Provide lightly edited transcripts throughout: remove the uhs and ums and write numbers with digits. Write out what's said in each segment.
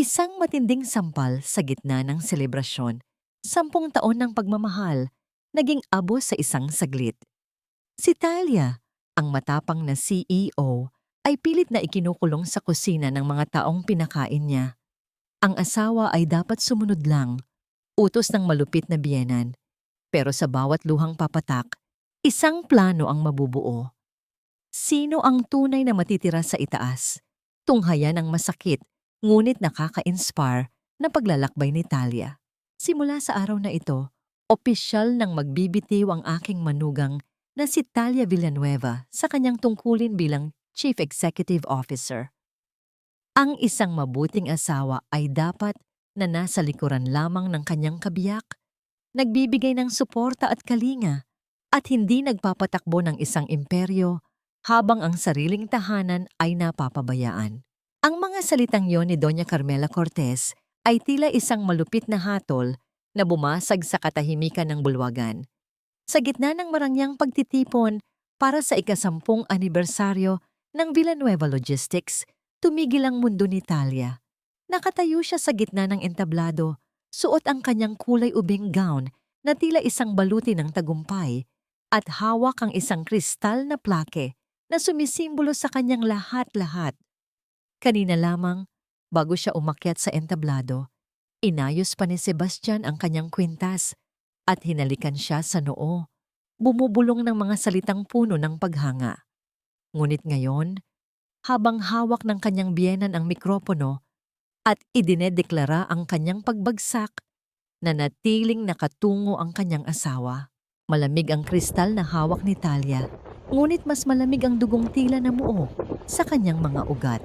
Isang matinding sampal sa gitna ng selebrasyon. 10 taon ng pagmamahal, naging abo sa isang saglit. Si Talia, ang matapang na CEO, ay pilit na ikinukulong sa kusina ng mga taong pinakain niya. Ang asawa ay dapat sumunod lang, utos ng malupit na biyenan. Pero sa bawat luhang papatak, isang plano ang mabubuo. Sino ang tunay na matitira sa itaas? Tunghayan ang masakit, ngunit nakaka-inspire na paglalakbay ni Talia. Simula sa araw na ito, opisyal nang magbibitiw ang aking manugang na si Talia Villanueva sa kanyang tungkulin bilang Chief Executive Officer. Ang isang mabuting asawa ay dapat na nasa likuran lamang ng kanyang kabiyak, nagbibigay ng suporta at kalinga, at hindi nagpapatakbo ng isang imperyo habang ang sariling tahanan ay napapabayaan. Ang mga salitang yon ni Doña Carmela Cortez ay tila isang malupit na hatol na bumasag sa katahimikan ng bulwagan. Sa gitna ng marangyang pagtitipon para sa ika-10 anibersaryo ng Villanueva Logistics, tumigil ang mundo ni Talia. Nakatayo siya sa gitna ng entablado, suot ang kanyang kulay ubing gown na tila isang baluti ng tagumpay, at hawak ang isang kristal na plake na sumisimbolo sa kanyang lahat-lahat. Kanina lamang, bago siya umakyat sa entablado, inayos pa ni Sebastian ang kanyang kwintas at hinalikan siya sa noo, bumubulong ng mga salitang puno ng paghanga. Ngunit ngayon, habang hawak ng kanyang biyenan ang mikropono at idinedeklara ang kanyang pagbagsak, nanatiling nakatungo ang kanyang asawa. Malamig ang kristal na hawak ni Talia, ngunit mas malamig ang dugong tila na muo sa kanyang mga ugat.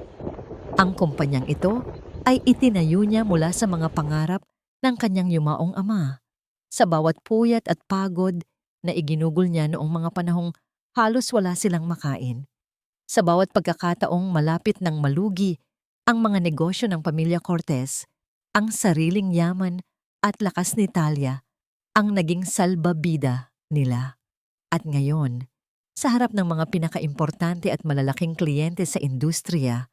Ang kumpanyang ito ay itinayo niya mula sa mga pangarap ng kanyang yumaong ama. Sa bawat puyat at pagod na iginugol niya noong mga panahong halos wala silang makain. Sa bawat pagkakataong malapit ng malugi ang mga negosyo ng pamilya Cortez, ang sariling yaman at lakas ni Talia ang naging salbabida nila. At ngayon, sa harap ng mga pinakaimportante at malalaking kliyente sa industriya,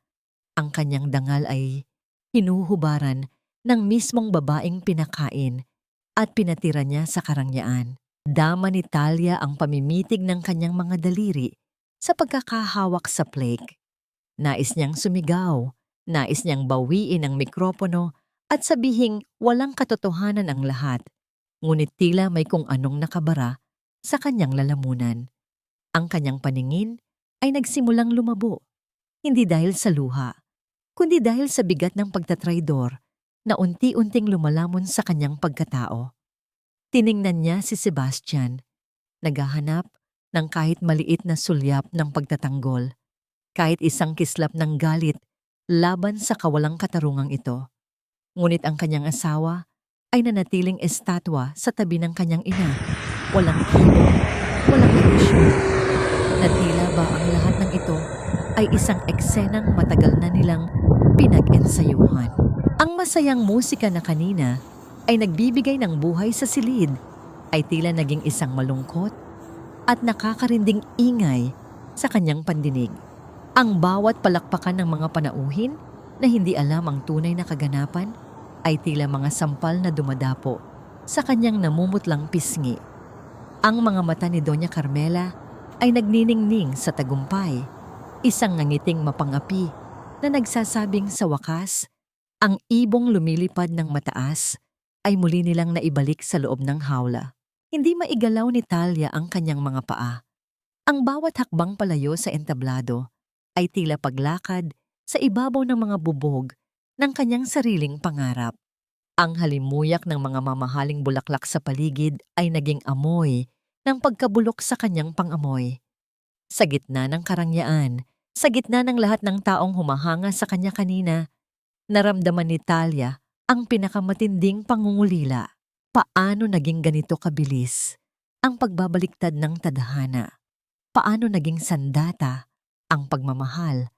ang kanyang dangal ay hinuhubaran ng mismong babaeng pinakain at pinatira niya sa karangyaan. Dama ni Talia ang pamimitig ng kanyang mga daliri sa pagkakahawak sa plate. Nais niyang sumigaw, nais niyang bawiin ang mikropono at sabihing walang katotohanan ang lahat, ngunit tila may kung anong nakabara sa kanyang lalamunan. Ang kanyang paningin ay nagsimulang lumabo, hindi dahil sa luha, kundi dahil sa bigat ng pagtatraidor na unti-unting lumalamon sa kanyang pagkatao. Tiningnan niya si Sebastian, naghahanap ng kahit maliit na sulyap ng pagtatanggol, kahit isang kislap ng galit laban sa kawalang katarungang ito. Ngunit ang kanyang asawa ay nanatiling estatwa sa tabi ng kanyang ina, walang kibo, walang emosyon. Na tila ba ang lahat ng ito ay isang eksenang matagal na nilang pinag-ensayuhan. Ang masayang musika na kanina ay nagbibigay ng buhay sa silid ay tila naging isang malungkot at nakakarinding ingay sa kanyang pandinig. Ang bawat palakpakan ng mga panauhin na hindi alam ang tunay na kaganapan ay tila mga sampal na dumadapo sa kanyang namumutlang pisngi. Ang mga mata ni Doña Carmela ay nagniningning sa tagumpay, isang ngangiting mapangapi na nagsasabing sa wakas, ang ibong lumilipad ng mataas ay muli nilang naibalik sa loob ng hawla. Hindi maigalaw ni Talia ang kanyang mga paa. Ang bawat hakbang palayo sa entablado ay tila paglakad sa ibabaw ng mga bubog ng kanyang sariling pangarap. Ang halimuyak ng mga mamahaling bulaklak sa paligid ay naging amoy ng pagkabulok sa kanyang pangamoy. Sa gitna ng karangyaan, sa gitna ng lahat ng taong humahanga sa kanya kanina, naramdaman ni Talia ang pinakamatinding pangungulila. Paano naging ganito kabilis ang pagbabaliktad ng tadhana? Paano naging sandata ang pagmamahal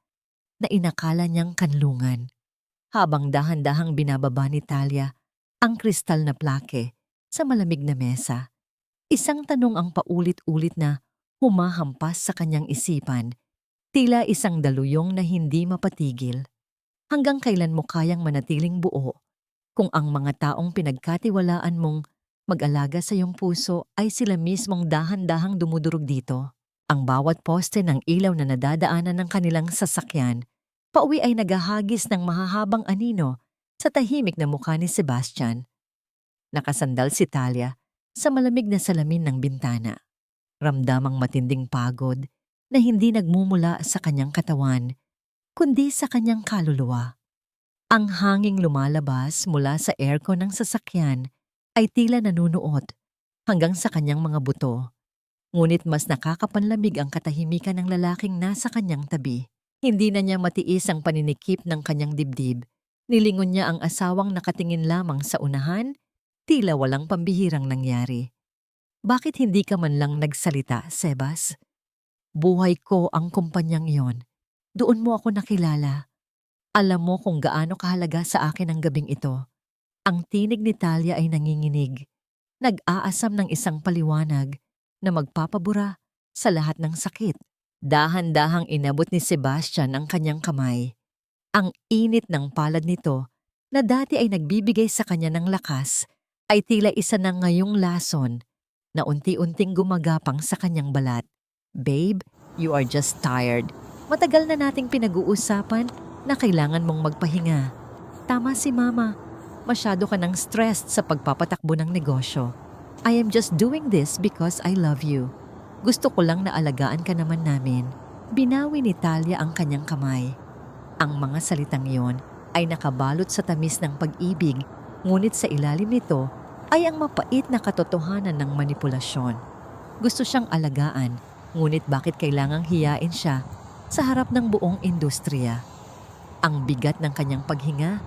na inakala niyang kanlungan? Habang dahan-dahang binababa ni Talia ang kristal na plake sa malamig na mesa, isang tanong ang paulit-ulit na humahampas sa kanyang isipan, tila isang daluyong na hindi mapatigil. Hanggang kailan mo kayang manatiling buo kung ang mga taong pinagkatiwalaan mong mag-alaga sa iyong puso ay sila mismong dahan-dahang dumudurog dito? Ang bawat poste ng ilaw na nadadaanan ng kanilang sasakyan, pauwi ay naghahagis ng mahahabang anino sa tahimik na mukha ni Sebastian. Nakasandal si Talia sa malamig na salamin ng bintana. Ramdamang matinding pagod na hindi nagmumula sa kanyang katawan, kundi sa kanyang kaluluwa. Ang hanging lumalabas mula sa aircon ng sasakyan ay tila nanunuot hanggang sa kanyang mga buto. Ngunit mas nakakapanlamig ang katahimikan ng lalaking nasa kanyang tabi. Hindi na niya matiis ang paninikip ng kanyang dibdib. Nilingon niya ang asawang nakatingin lamang sa unahan, tila walang pambihirang nangyari. Bakit hindi ka man lang nagsalita, Sebas? Buhay ko ang kumpanyang iyon. Doon mo ako nakilala. Alam mo kung gaano kahalaga sa akin ang gabing ito. Ang tinig ni Talia ay nanginginig. Nag-aasam ng isang paliwanag na magpapabura sa lahat ng sakit. Dahan-dahang inabot ni Sebastian ang kanyang kamay. Ang init ng palad nito na dati ay nagbibigay sa kanya ng lakas ay tila isa na ngayong lason na unti-unting gumagapang sa kanyang balat. Babe, you are just tired. Matagal na nating pinag-uusapan na kailangan mong magpahinga. Tama si Mama. Masyado ka ng stressed sa pagpapatakbo ng negosyo. I am just doing this because I love you. Gusto ko lang na alagaan ka naman namin. Binawi ni Talia ang kanyang kamay. Ang mga salitang iyon ay nakabalot sa tamis ng pag-ibig, ngunit sa ilalim nito ay ang mapait na katotohanan ng manipulasyon. Gusto siyang alagaan, ngunit bakit kailangang hiyain siya sa harap ng buong industriya? Ang bigat ng kanyang paghinga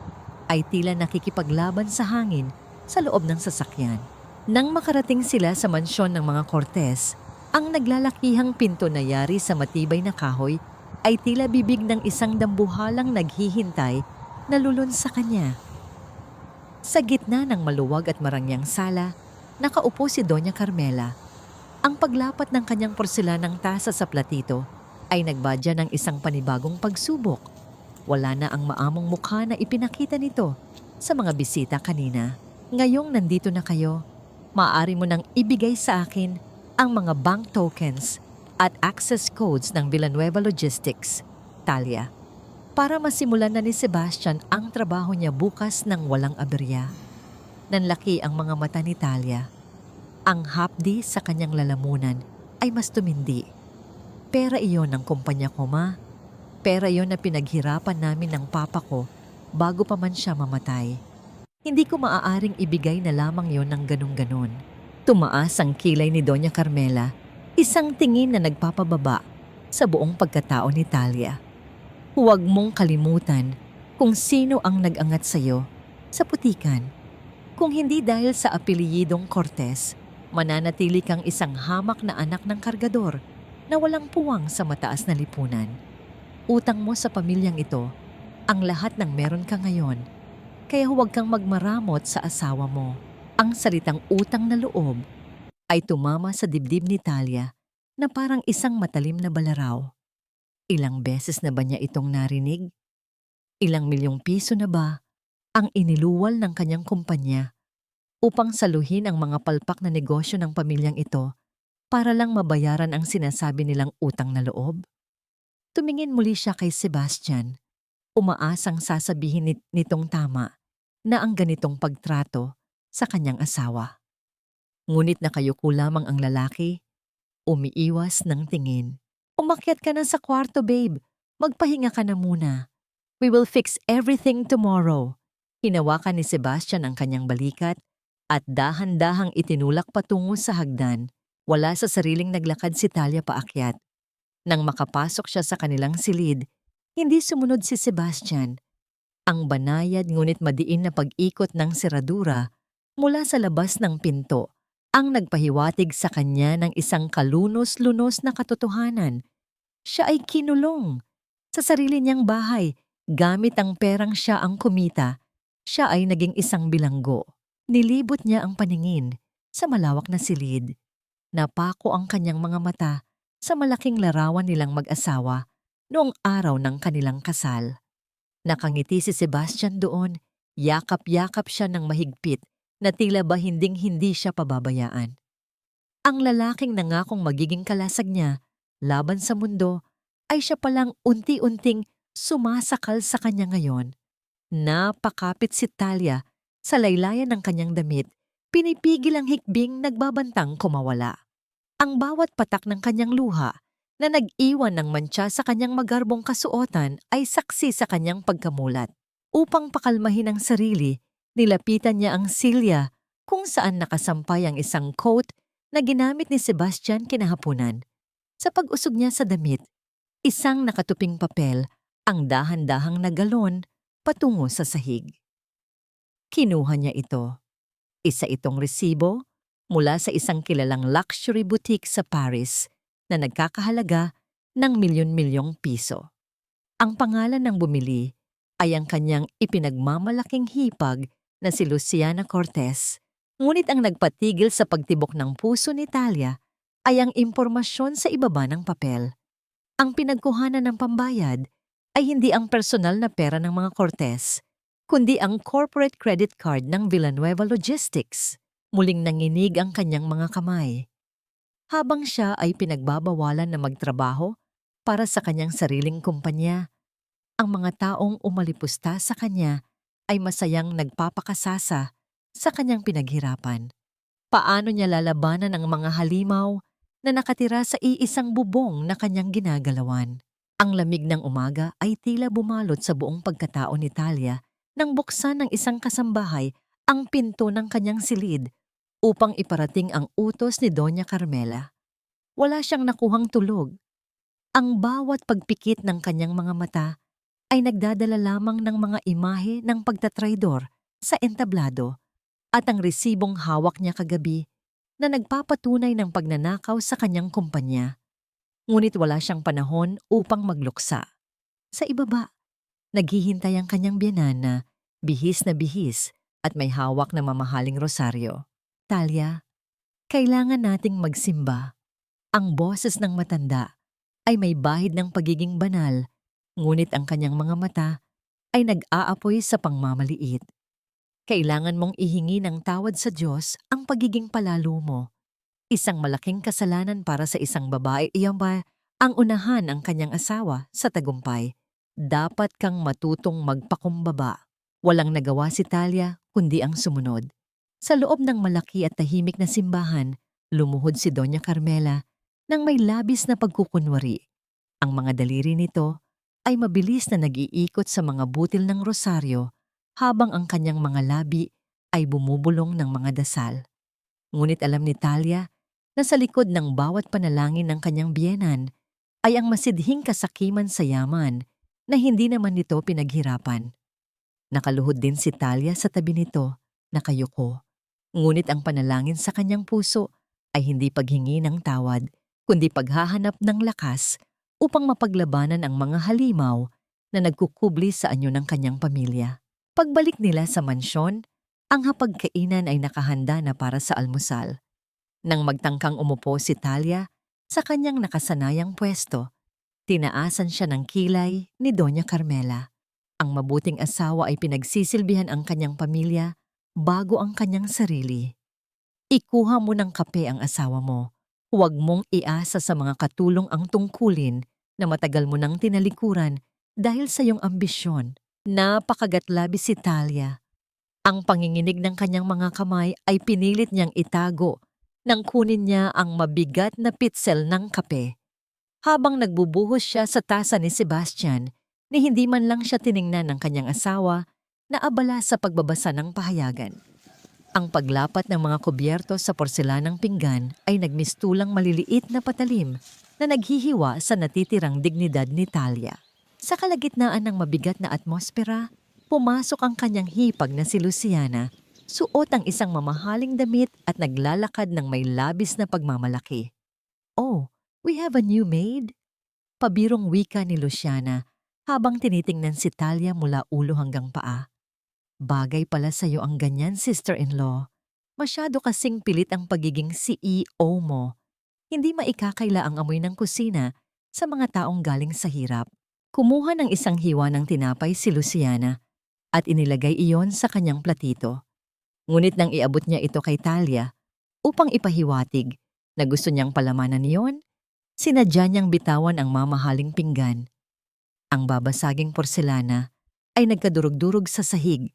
ay tila nakikipaglaban sa hangin sa loob ng sasakyan. Nang makarating sila sa mansyon ng mga Cortez, ang naglalakihang pinto na yari sa matibay na kahoy ay tila bibig ng isang dambuhalang naghihintay na lulun sa kanya. Sa gitna ng maluwag at marangyang sala, nakaupo si Doña Carmela. Ang paglapat ng kanyang porselanang tasa sa platito ay nagbadya ng isang panibagong pagsubok. Wala na ang maamong mukha na ipinakita nito sa mga bisita kanina. Ngayong nandito na kayo, maaari mo nang ibigay sa akin ang mga bank tokens at access codes ng Villanueva Logistics, Talia, para masimulan na ni Sebastian ang trabaho niya bukas ng walang aberya. Nanlaki ang mga mata ni Talia. Ang hapdi sa kanyang lalamunan ay mas tumindi. Pera iyon ng kumpanya ko, Ma. Pera iyon na pinaghirapan namin ng papa ko bago pa man siya mamatay. Hindi ko maaaring ibigay na lamang yon ng ganun-ganon. Tumaas ang kilay ni Doña Carmela, isang tingin na nagpapababa sa buong pagkatao ni Talia. Huwag mong kalimutan kung sino ang nag-angat sa iyo sa putikan. Kung hindi dahil sa apelyidong Cortez, mananatili kang isang hamak na anak ng kargador na walang puwang sa mataas na lipunan. Utang mo sa pamilyang ito ang lahat ng meron ka ngayon, kaya huwag kang magmaramot sa asawa mo. Ang salitang utang na loob ay tumama sa dibdib ni Talia na parang isang matalim na balaraw. Ilang beses na ba niya itong narinig? Ilang milyong piso na ba ang iniluwal ng kanyang kumpanya upang saluhin ang mga palpak na negosyo ng pamilyang ito para lang mabayaran ang sinasabi nilang utang na loob? Tumingin muli siya kay Sebastian, umaasang sasabihin nitong tama na ang ganitong pagtrato sa kanyang asawa. Ngunit nakayuko lamang ang lalaki, umiiwas ng tingin. Umakyat ka na sa kwarto, babe. Magpahinga ka na muna. We will fix everything tomorrow. Hinawakan ni Sebastian ang kanyang balikat at dahan-dahang itinulak patungo sa hagdan. Wala sa sariling naglakad si Talia paakyat. Nang makapasok siya sa kanilang silid, hindi sumunod si Sebastian. Ang banayad ngunit madiin na pag-ikot ng seradura mula sa labas ng pinto ang nagpahiwatig sa kanya ng isang kalunos-lunos na katotohanan. Siya ay kinulong sa sarili niyang bahay gamit ang perang siya ang kumita. Siya ay naging isang bilanggo. Nilibot niya ang paningin sa malawak na silid. Napako ang kanyang mga mata sa malaking larawan nilang mag-asawa noong araw ng kanilang kasal. Nakangiti si Sebastian doon, yakap-yakap siya ng mahigpit na tila ba hinding-hindi siya pababayaan. Ang lalaking nangakong magiging kalasag niya laban sa mundo ay siya palang unti-unting sumasakal sa kanya ngayon. Napakapit si Talia sa laylayan ng kanyang damit, pinipigil ang hikbing nagbabantang kumawala. Ang bawat patak ng kanyang luha na nag-iwan ng mantsa sa kanyang magarbong kasuotan ay saksi sa kanyang pagkamulat. Upang pakalmahin ang sarili, nilapitan niya ang silya kung saan nakasampay ang isang coat na ginamit ni Sebastian kinahapunan. Sa pag-usog niya sa damit, isang nakatuping papel ang dahan-dahang nagalon patungo sa sahig. Kinuha niya ito. Isa itong resibo mula sa isang kilalang luxury boutique sa Paris na nagkakahalaga ng milyon-milyong piso. Ang pangalan ng bumili ay ang kanyang ipinagmamalaking hipag na si Luciana Cortez. Ngunit ang nagpatigil sa pagtibok ng puso ni Talia ay ang impormasyon sa ibaba ng papel. Ang pinagkuhanan ng pambayad ay hindi ang personal na pera ng mga Cortez, kundi ang corporate credit card ng Villanueva Logistics. Muling nanginig ang kanyang mga kamay. Habang siya ay pinagbabawalan na magtrabaho para sa kanyang sariling kumpanya, ang mga taong umalipusta sa kanya ay masayang nagpapakasasa sa kanyang pinaghirapan. Paano niya lalabanan ang mga halimaw na nakatira sa iisang bubong na kanyang ginagalawan? Ang lamig ng umaga ay tila bumalot sa buong pagkatao ni Talia nang buksan ng isang kasambahay ang pinto ng kanyang silid upang iparating ang utos ni Doña Carmela. Wala siyang nakuhang tulog. Ang bawat pagpikit ng kanyang mga mata ay nagdadala lamang ng mga imahe ng pagtatraidor sa entablado at ang resibong hawak niya kagabi na nagpapatunay ng pagnanakaw sa kanyang kumpanya. Ngunit wala siyang panahon upang magluksa. Sa ibaba, naghihintay ang kanyang biyenan na bihis at may hawak na mamahaling rosaryo. Talia, kailangan nating magsimba. Ang boses ng matanda ay may bahid ng pagiging banal, ngunit ang kanyang mga mata ay nag-aapoy sa pangmamaliit. Kailangan mong ihingi ng tawad sa Diyos ang pagiging palalo mo. Isang malaking kasalanan para sa isang babae iyon ba ang unahan ang kanyang asawa sa tagumpay. Dapat kang matutong magpakumbaba. Walang nagawa si Talia kundi ang sumunod. Sa loob ng malaki at tahimik na simbahan, lumuhod si Doña Carmela nang may labis na pagkukunwari. Ang mga daliri nito ay mabilis na nag-iikot sa mga butil ng rosaryo habang ang kanyang mga labi ay bumubulong ng mga dasal. Ngunit alam ni Talia na sa likod ng bawat panalangin ng kanyang biyenan ay ang masidhing kasakiman sa yaman na hindi naman nito pinaghirapan. Nakaluhod din si Talia sa tabi nito, nakayuko. Ngunit ang panalangin sa kanyang puso ay hindi paghingi ng tawad, kundi paghahanap ng lakas upang mapaglabanan ang mga halimaw na nagkukubli sa anyo ng kanyang pamilya. Pagbalik nila sa mansyon, ang hapagkainan ay nakahanda na para sa almusal. Nang magtangkang umupo si Talia sa kanyang nakasanayang pwesto, tinaasan siya ng kilay ni Doña Carmela. Ang mabuting asawa ay pinagsisilbihan ang kanyang pamilya bago ang kanyang sarili. Ikuha mo ng kape ang asawa mo. Huwag mong iasa sa mga katulong ang tungkulin na matagal mo nang tinalikuran dahil sa iyong ambisyon. Napakagatlabi si Talia. Ang panginginig ng kanyang mga kamay ay pinilit niyang itago nang kunin niya ang mabigat na pitsel ng kape. Habang nagbubuhos siya sa tasa ni Sebastian, ni hindi man lang siya tiningnan ng kanyang asawa na abala sa pagbabasa ng pahayagan. Ang paglapat ng mga kubyerto sa porselanang pinggan ay nagmistulang maliliit na patalim na naghihiwa sa natitirang dignidad ni Talia. Sa kalagitnaan ng mabigat na atmosfera, pumasok ang kanyang hipag na si Luciana, suot ang isang mamahaling damit at naglalakad ng may labis na pagmamalaki. "Oh, we have a new maid?" Pabirong wika ni Luciana habang tinitingnan si Talia mula ulo hanggang paa. "Bagay pala sa'yo ang ganyan, sister-in-law. Masyado kasing pilit ang pagiging CEO mo. Hindi maikakaila ang amoy ng kusina sa mga taong galing sa hirap. Kumuha ng isang hiwa ng tinapay si Luciana at inilagay iyon sa kanyang platito. Ngunit nang iabot niya ito kay Talia upang ipahiwatig na gusto niyang palamanan niyon, sinadya niyang bitawan ang mamahaling pinggan. Ang babasaging porselana ay nagkadurog-durog sa sahig,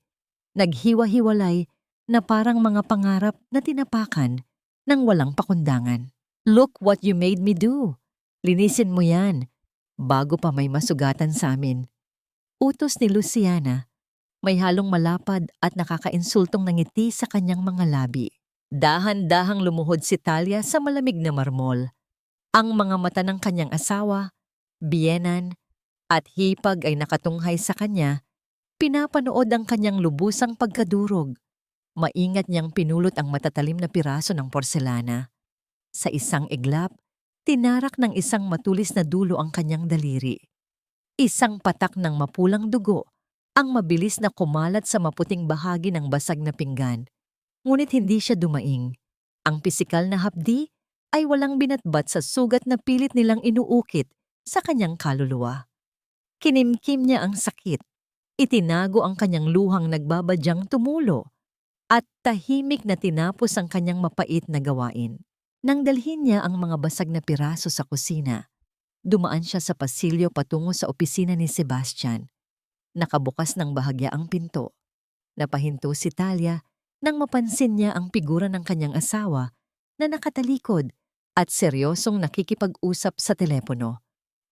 naghiwa-hiwalay na parang mga pangarap na tinapakan ng walang pakundangan. "Look what you made me do! Linisin mo yan, bago pa may masugatan sa amin." Utos ni Luciana, may halong malapad at nakakainsultong nangiti sa kanyang mga labi. Dahan-dahang lumuhod si Talia sa malamig na marmol. Ang mga mata ng kanyang asawa, biyenan, at hipag ay nakatunghay sa kanya, pinapanood ang kanyang lubusang pagkadurog. Maingat niyang pinulot ang matatalim na piraso ng porselana. Sa isang iglap, tinarak ng isang matulis na dulo ang kanyang daliri. Isang patak ng mapulang dugo ang mabilis na kumalat sa maputing bahagi ng basag na pinggan. Ngunit hindi siya dumaing. Ang pisikal na hapdi ay walang binatbat sa sugat na pilit nilang inuukit sa kanyang kaluluwa. Kinimkim niya ang sakit. Itinago ang kanyang luhang nagbabadyang tumulo at tahimik na tinapos ang kanyang mapait na gawain. Nang dalhin niya ang mga basag na piraso sa kusina, dumaan siya sa pasilyo patungo sa opisina ni Sebastian. Nakabukas ng bahagya ang pinto. Napahinto si Talia nang mapansin niya ang figura ng kanyang asawa na nakatalikod at seryosong nakikipag-usap sa telepono.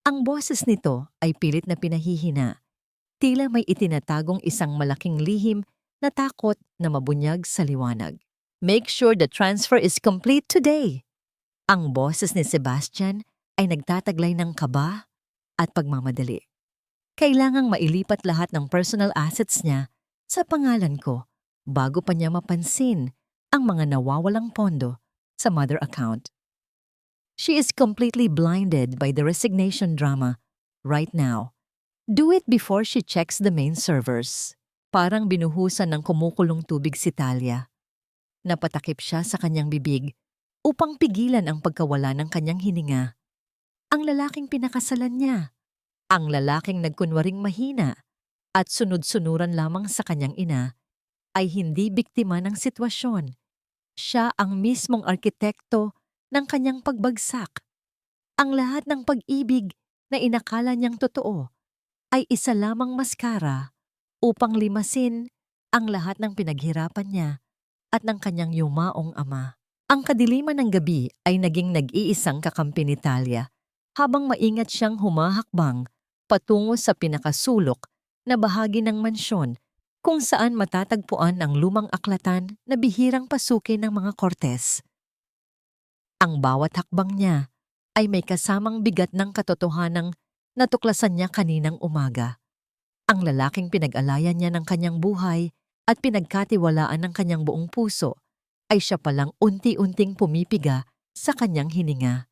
Ang boses nito ay pilit na pinahihina. Tila may itinatagong isang malaking lihim na takot na mabunyag sa liwanag. "Make sure the transfer is complete today." Ang boses ni Sebastian ay nagtataglay ng kaba at pagmamadali. "Kailangang mailipat lahat ng personal assets niya sa pangalan ko bago pa niya mapansin ang mga nawawalang pondo sa mother account. She is completely blinded by the resignation drama right now. Do it before she checks the main servers." Parang binuhusan ng kumukulong tubig si Talia. Napatakip siya sa kanyang bibig upang pigilan ang pagkawala ng kanyang hininga. Ang lalaking pinakasalan niya, ang lalaking nagkunwaring mahina at sunod-sunuran lamang sa kanyang ina, ay hindi biktima ng sitwasyon. Siya ang mismong arkitekto ng kanyang pagbagsak. Ang lahat ng pag-ibig na inakala niyang totoo ay isa lamang maskara upang limasin ang lahat ng pinaghirapan niya at ng kanyang yumaong ama. Ang kadiliman ng gabi ay naging nag-iisang kakampi ni Talia habang maingat siyang humahakbang patungo sa pinakasulok na bahagi ng mansyon kung saan matatagpuan ang lumang aklatan na bihirang pasukin ng mga Cortes. Ang bawat hakbang niya ay may kasamang bigat ng katotohanang natuklasan niya kaninang umaga. Ang lalaking pinag-alayan niya ng kanyang buhay at pinagkatiwalaan ng kanyang buong puso ay siya palang unti-unting pumipiga sa kanyang hininga.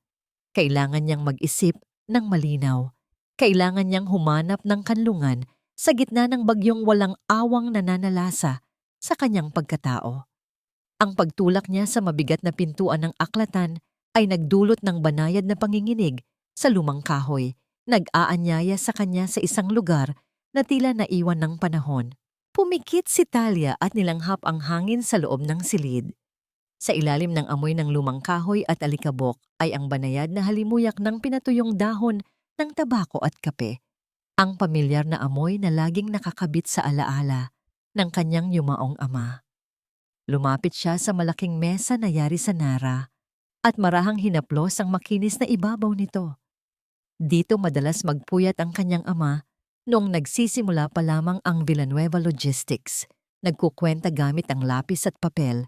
Kailangan niyang mag-isip ng malinaw. Kailangan niyang humanap ng kanlungan sa gitna ng bagyong walang awang nananalasa sa kanyang pagkatao. Ang pagtulak niya sa mabigat na pintuan ng aklatan ay nagdulot ng banayad na panginginig sa lumang kahoy, nag-aanyaya sa kanya sa isang lugar na tila naiwan ng panahon. Pumikit si Talia at nilanghap ang hangin sa loob ng silid. Sa ilalim ng amoy ng lumang kahoy at alikabok ay ang banayad na halimuyak ng pinatuyong dahon ng tabako at kape. Ang pamilyar na amoy na laging nakakabit sa alaala ng kanyang yumaong ama. Lumapit siya sa malaking mesa na yari sa Nara at marahang hinaplos ang makinis na ibabaw nito. Dito madalas magpuyat ang kanyang ama noong nagsisimula pa lamang ang Villanueva Logistics. Nagkukwenta gamit ang lapis at papel.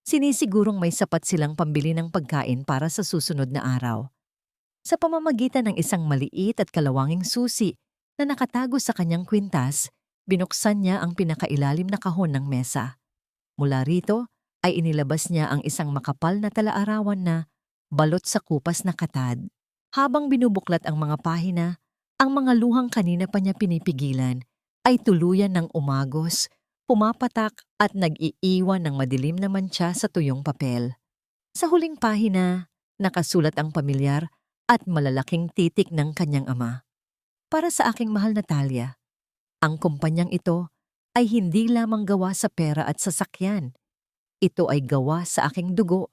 Sinisigurong may sapat silang pambili ng pagkain para sa susunod na araw. Sa pamamagitan ng isang maliit at kalawanging susi na nakatago sa kanyang kwintas, binuksan niya ang pinakailalim na kahon ng mesa. Mula rito ay inilabas niya ang isang makapal na talaarawan na balot sa kupas na katad. Habang binubuklat ang mga pahina, ang mga luhang kanina pa niya pinipigilan ay tuluyan ng umagos, pumapatak at nag-iiwan ng madilim na mantsa sa tuyong papel. Sa huling pahina, nakasulat ang pamilyar at malalaking titik ng kanyang ama. Para sa aking mahal na Talia, ang kumpanyang ito ay hindi lamang gawa sa pera at sasakyan. Ito ay gawa sa aking dugo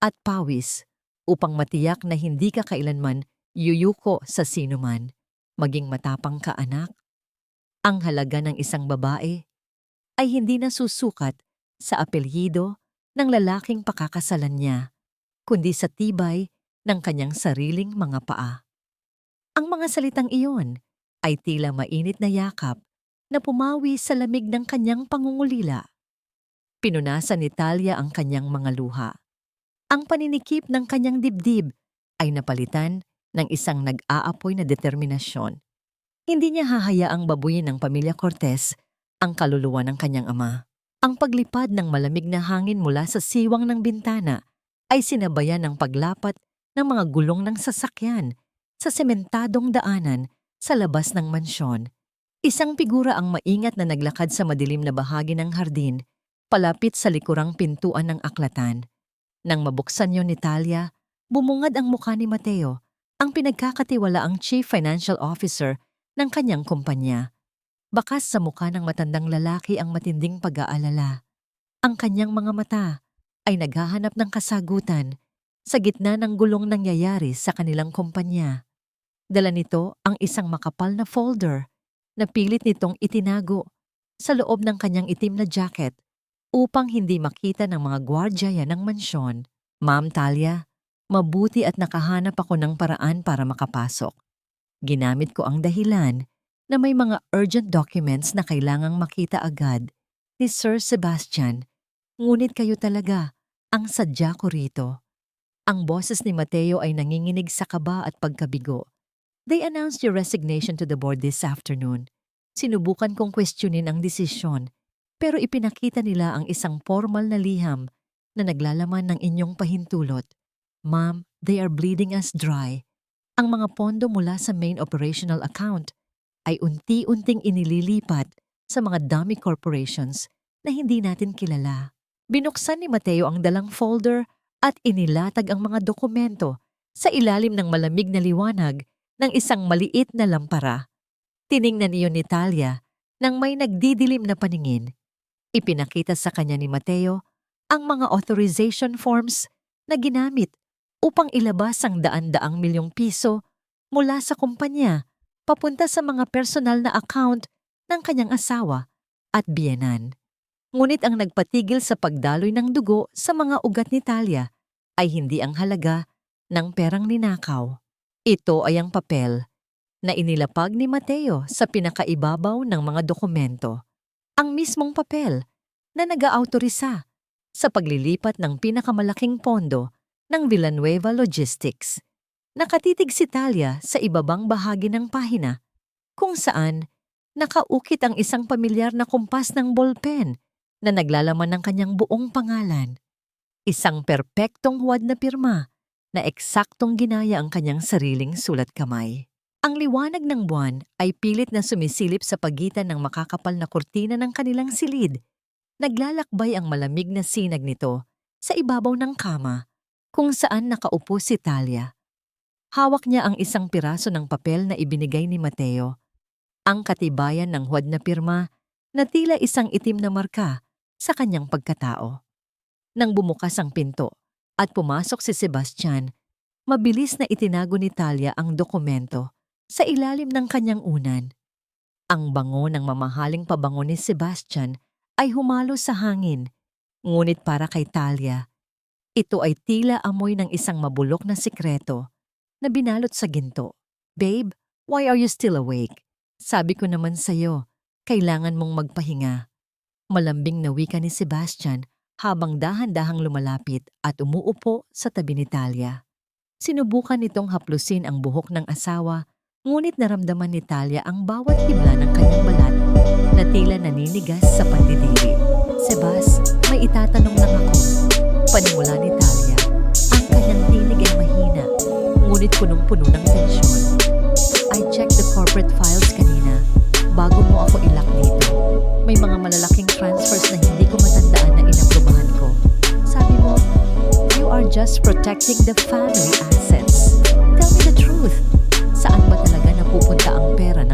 at pawis upang matiyak na hindi ka kailanman yuyuko sa sinuman. Maging matapang ka, anak. Ang halaga ng isang babae ay hindi nasusukat sa apelyido ng lalaking pakakasalan niya, kundi sa tibay ng kanyang sariling mga paa. Ang mga salitang iyon ay tila mainit na yakap na pumawi sa lamig ng kanyang pangungulila. Pinunasan ni Talia ang kanyang mga luha. Ang paninikip ng kanyang dibdib ay napalitan ng isang nag-aapoy na determinasyon. Hindi niya hahayaang babuyin ng pamilya Cortez ang kaluluwa ng kanyang ama. Ang paglipad ng malamig na hangin mula sa siwang ng bintana ay sinabayan ng paglapat ng mga gulong ng sasakyan sa sementadong daanan sa labas ng mansyon. Isang figura ang maingat na naglakad sa madilim na bahagi ng hardin, palapit sa likurang pintuan ng aklatan. Nang mabuksan yon ni Talia, bumungad ang mukha ni Mateo, ang pinagkakatiwalaang Chief Financial Officer ng kanyang kumpanya. Bakas sa mukha ng matandang lalaki ang matinding pag-aalala. Ang kanyang mga mata ay naghahanap ng kasagutan sa gitna ng gulong nangyayari sa kanilang kumpanya. Dala nito ang isang makapal na folder na pilit nitong itinago sa loob ng kanyang itim na jacket upang hindi makita ng mga gwardiya ng mansyon. Ma'am Talia, mabuti at nakahanap ako ng paraan para makapasok. Ginamit ko ang dahilan na may mga urgent documents na kailangang makita agad ni Sir Sebastian. Ngunit kayo talaga ang sadya ko rito. Ang boses ni Mateo ay nanginginig sa kaba at pagkabigo. They announced your resignation to the board this afternoon. Sinubukan kong questionin ang desisyon, pero ipinakita nila ang isang formal na liham na naglalaman ng inyong pahintulot. Ma'am, they are bleeding us dry. Ang mga pondo mula sa main operational account ay unti-unting inililipat sa mga dummy corporations na hindi natin kilala. Binuksan ni Mateo ang dalang folder at inilatag ang mga dokumento sa ilalim ng malamig na liwanag ng isang maliit na lampara. Tiningnan iyon ni Talia nang may nagdidilim na paningin. Ipinakita sa kanya ni Mateo ang mga authorization forms na ginamit upang ilabas ang daan-daang milyong piso mula sa kumpanya papunta sa mga personal na account ng kanyang asawa at biyenan. Ngunit ang nagpatigil sa pagdaloy ng dugo sa mga ugat ni Talia ay hindi ang halaga ng perang ninakaw. Ito ay ang papel na inilapag ni Mateo sa pinakaibabaw ng mga dokumento. Ang mismong papel na nag-aautorisa sa paglilipat ng pinakamalaking pondo ng Villanueva Logistics. Nakatitig si Talia sa ibabang bahagi ng pahina kung saan nakaukit ang isang pamilyar na kumpas ng ballpen na naglalaman ng kanyang buong pangalan. Isang perpektong huwad na pirma na eksaktong ginaya ang kanyang sariling sulat kamay. Ang liwanag ng buwan ay pilit na sumisilip sa pagitan ng makakapal na kurtina ng kanilang silid. Naglalakbay ang malamig na sinag nito sa ibabaw ng kama kung saan nakaupo si Talia. Hawak niya ang isang piraso ng papel na ibinigay ni Mateo. Ang katibayan ng huwad na pirma na tila isang itim na marka sa kanyang pagkatao. Nang bumukas ang pinto at pumasok si Sebastian, mabilis na itinago ni Talia ang dokumento sa ilalim ng kanyang unan. Ang bango ng mamahaling pabango ni Sebastian ay humalo sa hangin, ngunit para kay Talia, ito ay tila amoy ng isang mabulok na sikreto na binalot sa ginto. Babe, why are you still awake? Sabi ko naman sa'yo, kailangan mong magpahinga. Malambing na wika ni Sebastian habang dahan-dahang lumalapit at umuupo sa tabi ni Talia. Sinubukan nitong haplusin ang buhok ng asawa, ngunit naramdaman ni Talia ang bawat hibla ng kanyang balat na tila naninigas sa pandidiri. Sebas, may itatanong lang ako. Panimula ni Talia. Ang kanyang tinig ay mahina, ngunit punong-puno ng tensyon. I checked the corporate files kanina bago mo ako ilak dito. May mga malalaking transfers na hindi ko matandaan na inaprubahan ko. Sabi mo, you are just protecting the family assets. Tell me the truth. Saan ba talaga napupunta ang pera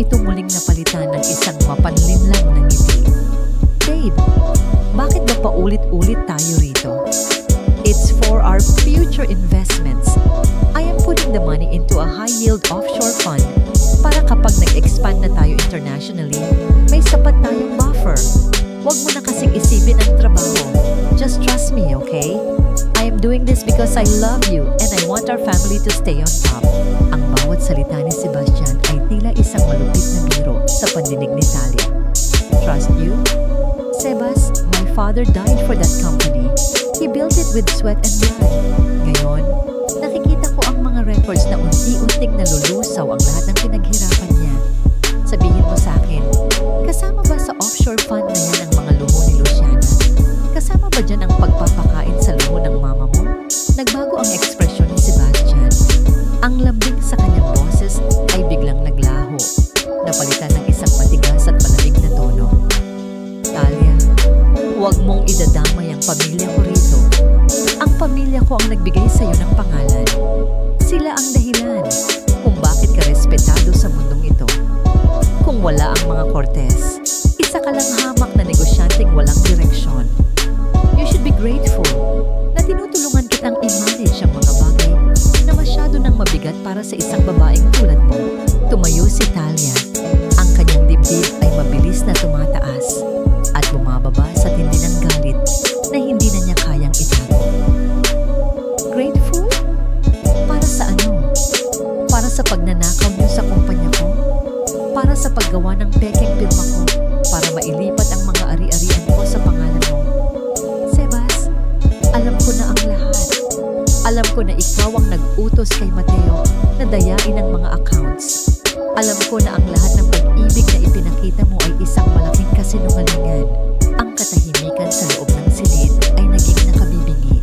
ito muling napalitan ng isang mapanlinlang na ngiti. Babe, bakit ba paulit-ulit tayo rito? It's for our future investments. I am putting the money into a high-yield offshore fund para kapag nag-expand na tayo internationally, may sapat tayong buffer. Huwag mo na kasing isipin ang trabaho. Just trust me, okay? I am doing this because I love you and I want our family to stay on top. Ang bawat salita ni Sebastian ay tila isang malupit na biro sa pandinig ni Talia. Trust you? Sebas, my father died for that company. He built it with sweat and blood. Ngayon, nakikita ko ang mga records na unti-unting nalulusaw ang lahat ng pinaghirapan niya. Sabihin mo sa akin, kasama ba sa offshore fund na yan ang mga luho ni Luciana? Kasama ba dyan ang pagpapakain sa luho ng mama mo? Nagbago ang ekspresyon ni Sebastian. Ang lambing sa kanyang boses ay biglang naglaho. Napalitan ng isang matigas at malamig na tono. Talia, huwag mong idadamay ang pamilya ko rito. Ang pamilya ko ang nagbigay sa iyo ng pangalan. Sila ang dahilan kung bakit ka respetado sa mundong ito. Kung wala ang mga Cortez, isa ka lang hamak na negosyanteng walang direksyon. You should be grateful na tinutulungan kitang i-manage ang mga bagay na masyado nang mabigat para sa isang babaeng tulad mo. Tumayo si Talia. Ang kanyang dibdib ay mabilis na tumataas at bumababa sa tindi ng galit na hindi na niya kayang itago. Grateful? Para sa ano? Para sa pagnanakaw niyo sa kumpanya ko? Para sa paggawa ng pekeng pirma ko? Para mailipat ang mga ari-arian ko sa pangalan mo? Sebas, alam ko na ang lahat. Alam ko na ikaw ang nag-utos kay Mateo na dayain ang mga accounts. Alam ko na ang lahat ng pag-ibig na ipinakita mo ay isang malaking kasinungalingan. Ang katahimikan sa loob ng silid ay naging nakabibingi.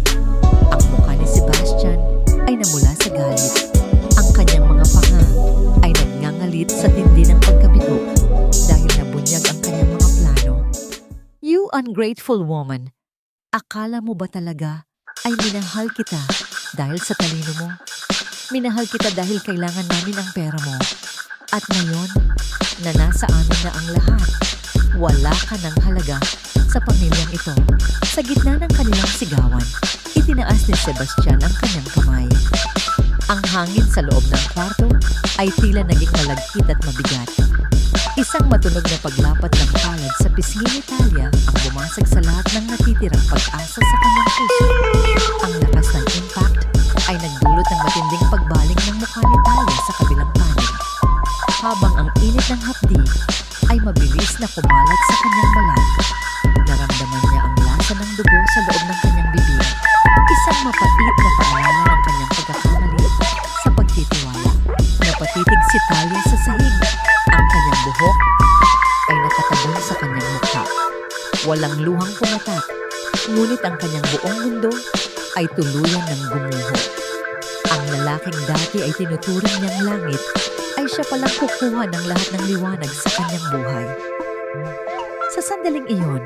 Ang mukha ni Sebastian ay namula sa galit. Ang kanyang mga panga ay nagngangalit sa tindi ng pagkabigo dahil nabunyag ang kanyang mga plano. You ungrateful woman! Akala mo ba talaga ay minahal kita dahil sa talino mo? Minahal kita dahil kailangan namin ang pera mo. At ngayon, na nasa amin na ang lahat, wala ka ng halaga sa pamilyang ito. Sa gitna ng kanilang sigawan, itinaas ni Sebastian ang kanyang kamay. Ang hangin sa loob ng kwarto ay tila naging malagkit at mabigat. Isang matunog na paglapat ng palad sa pisngi ni Talia ang bumasag sa lahat ng natitirang pag-asa sa kanyang puso. Ang lakas ng impact ay nagdulot ng matinding pagbaling ng mukha ni Talia sa kabilang panig. Habang ang init ng hapdi ay mabilis na kumalat sa kanyang balat. Naramdaman niya ang lasa ng dugo sa loob ng kanyang bibig. Isang mapait na paalala ng kanyang pagkakamali sa pagtitiwala. Napatitig si Talia sa sahig. Ang kanyang buhok ay nakatabon sa kanyang mukha. Walang luhang pumatak, ngunit ang kanyang buong mundo ay tuluyan ng gumuho. Ang lalaking dati ay tinuturing niyang langit ay siya palang kukuha ng lahat ng liwanag sa kanyang buhay. Sa sandaling iyon,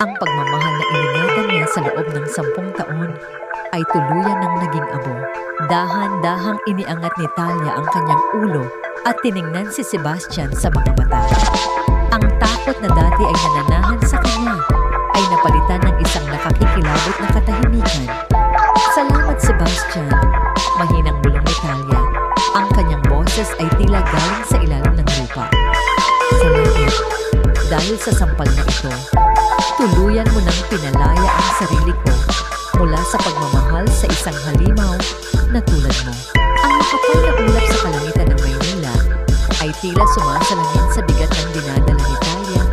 ang pagmamahal na iningatan niya sa loob ng 10 taon ay tuluyan ng naging abo. Dahan-dahang iniangat ni Talia ang kanyang ulo at tiningnan si Sebastian sa mga mata. Ang takot na dati ay nananahan sa kanya ay napalitan ng isang nakakikilabot na katahimikan. Salamat, Sebastian. Mahinang bulong ni Talia. Ang kanyang boses ay tila galing sa ilalim ng lupa. Salamat. Dahil sa sampal na ito, tuluyan mo nang pinalaya ang sarili ko mula sa pagmamahal sa isang halimaw na tulad mo. Ang makapal na ulap sa kalangitan ng Maynila ay tila sumasalamin sa bigat ng dinadala ni Talia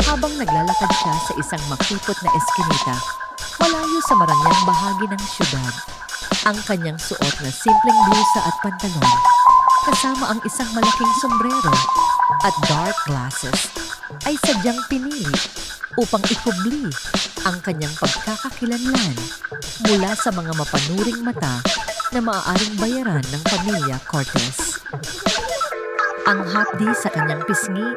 habang naglalakad siya sa isang makipot na eskinita malayo sa maranyang bahagi ng syudad. Ang kanyang suot na simpleng blusa at pantalon kasama ang isang malaking sombrero at dark glasses ay sadyang pinili upang ikubli ang kanyang pagkakakilanlan mula sa mga mapanuring mata na maaaring bayaran ng pamilya Cortez. Ang hapdi sa kanyang pisngi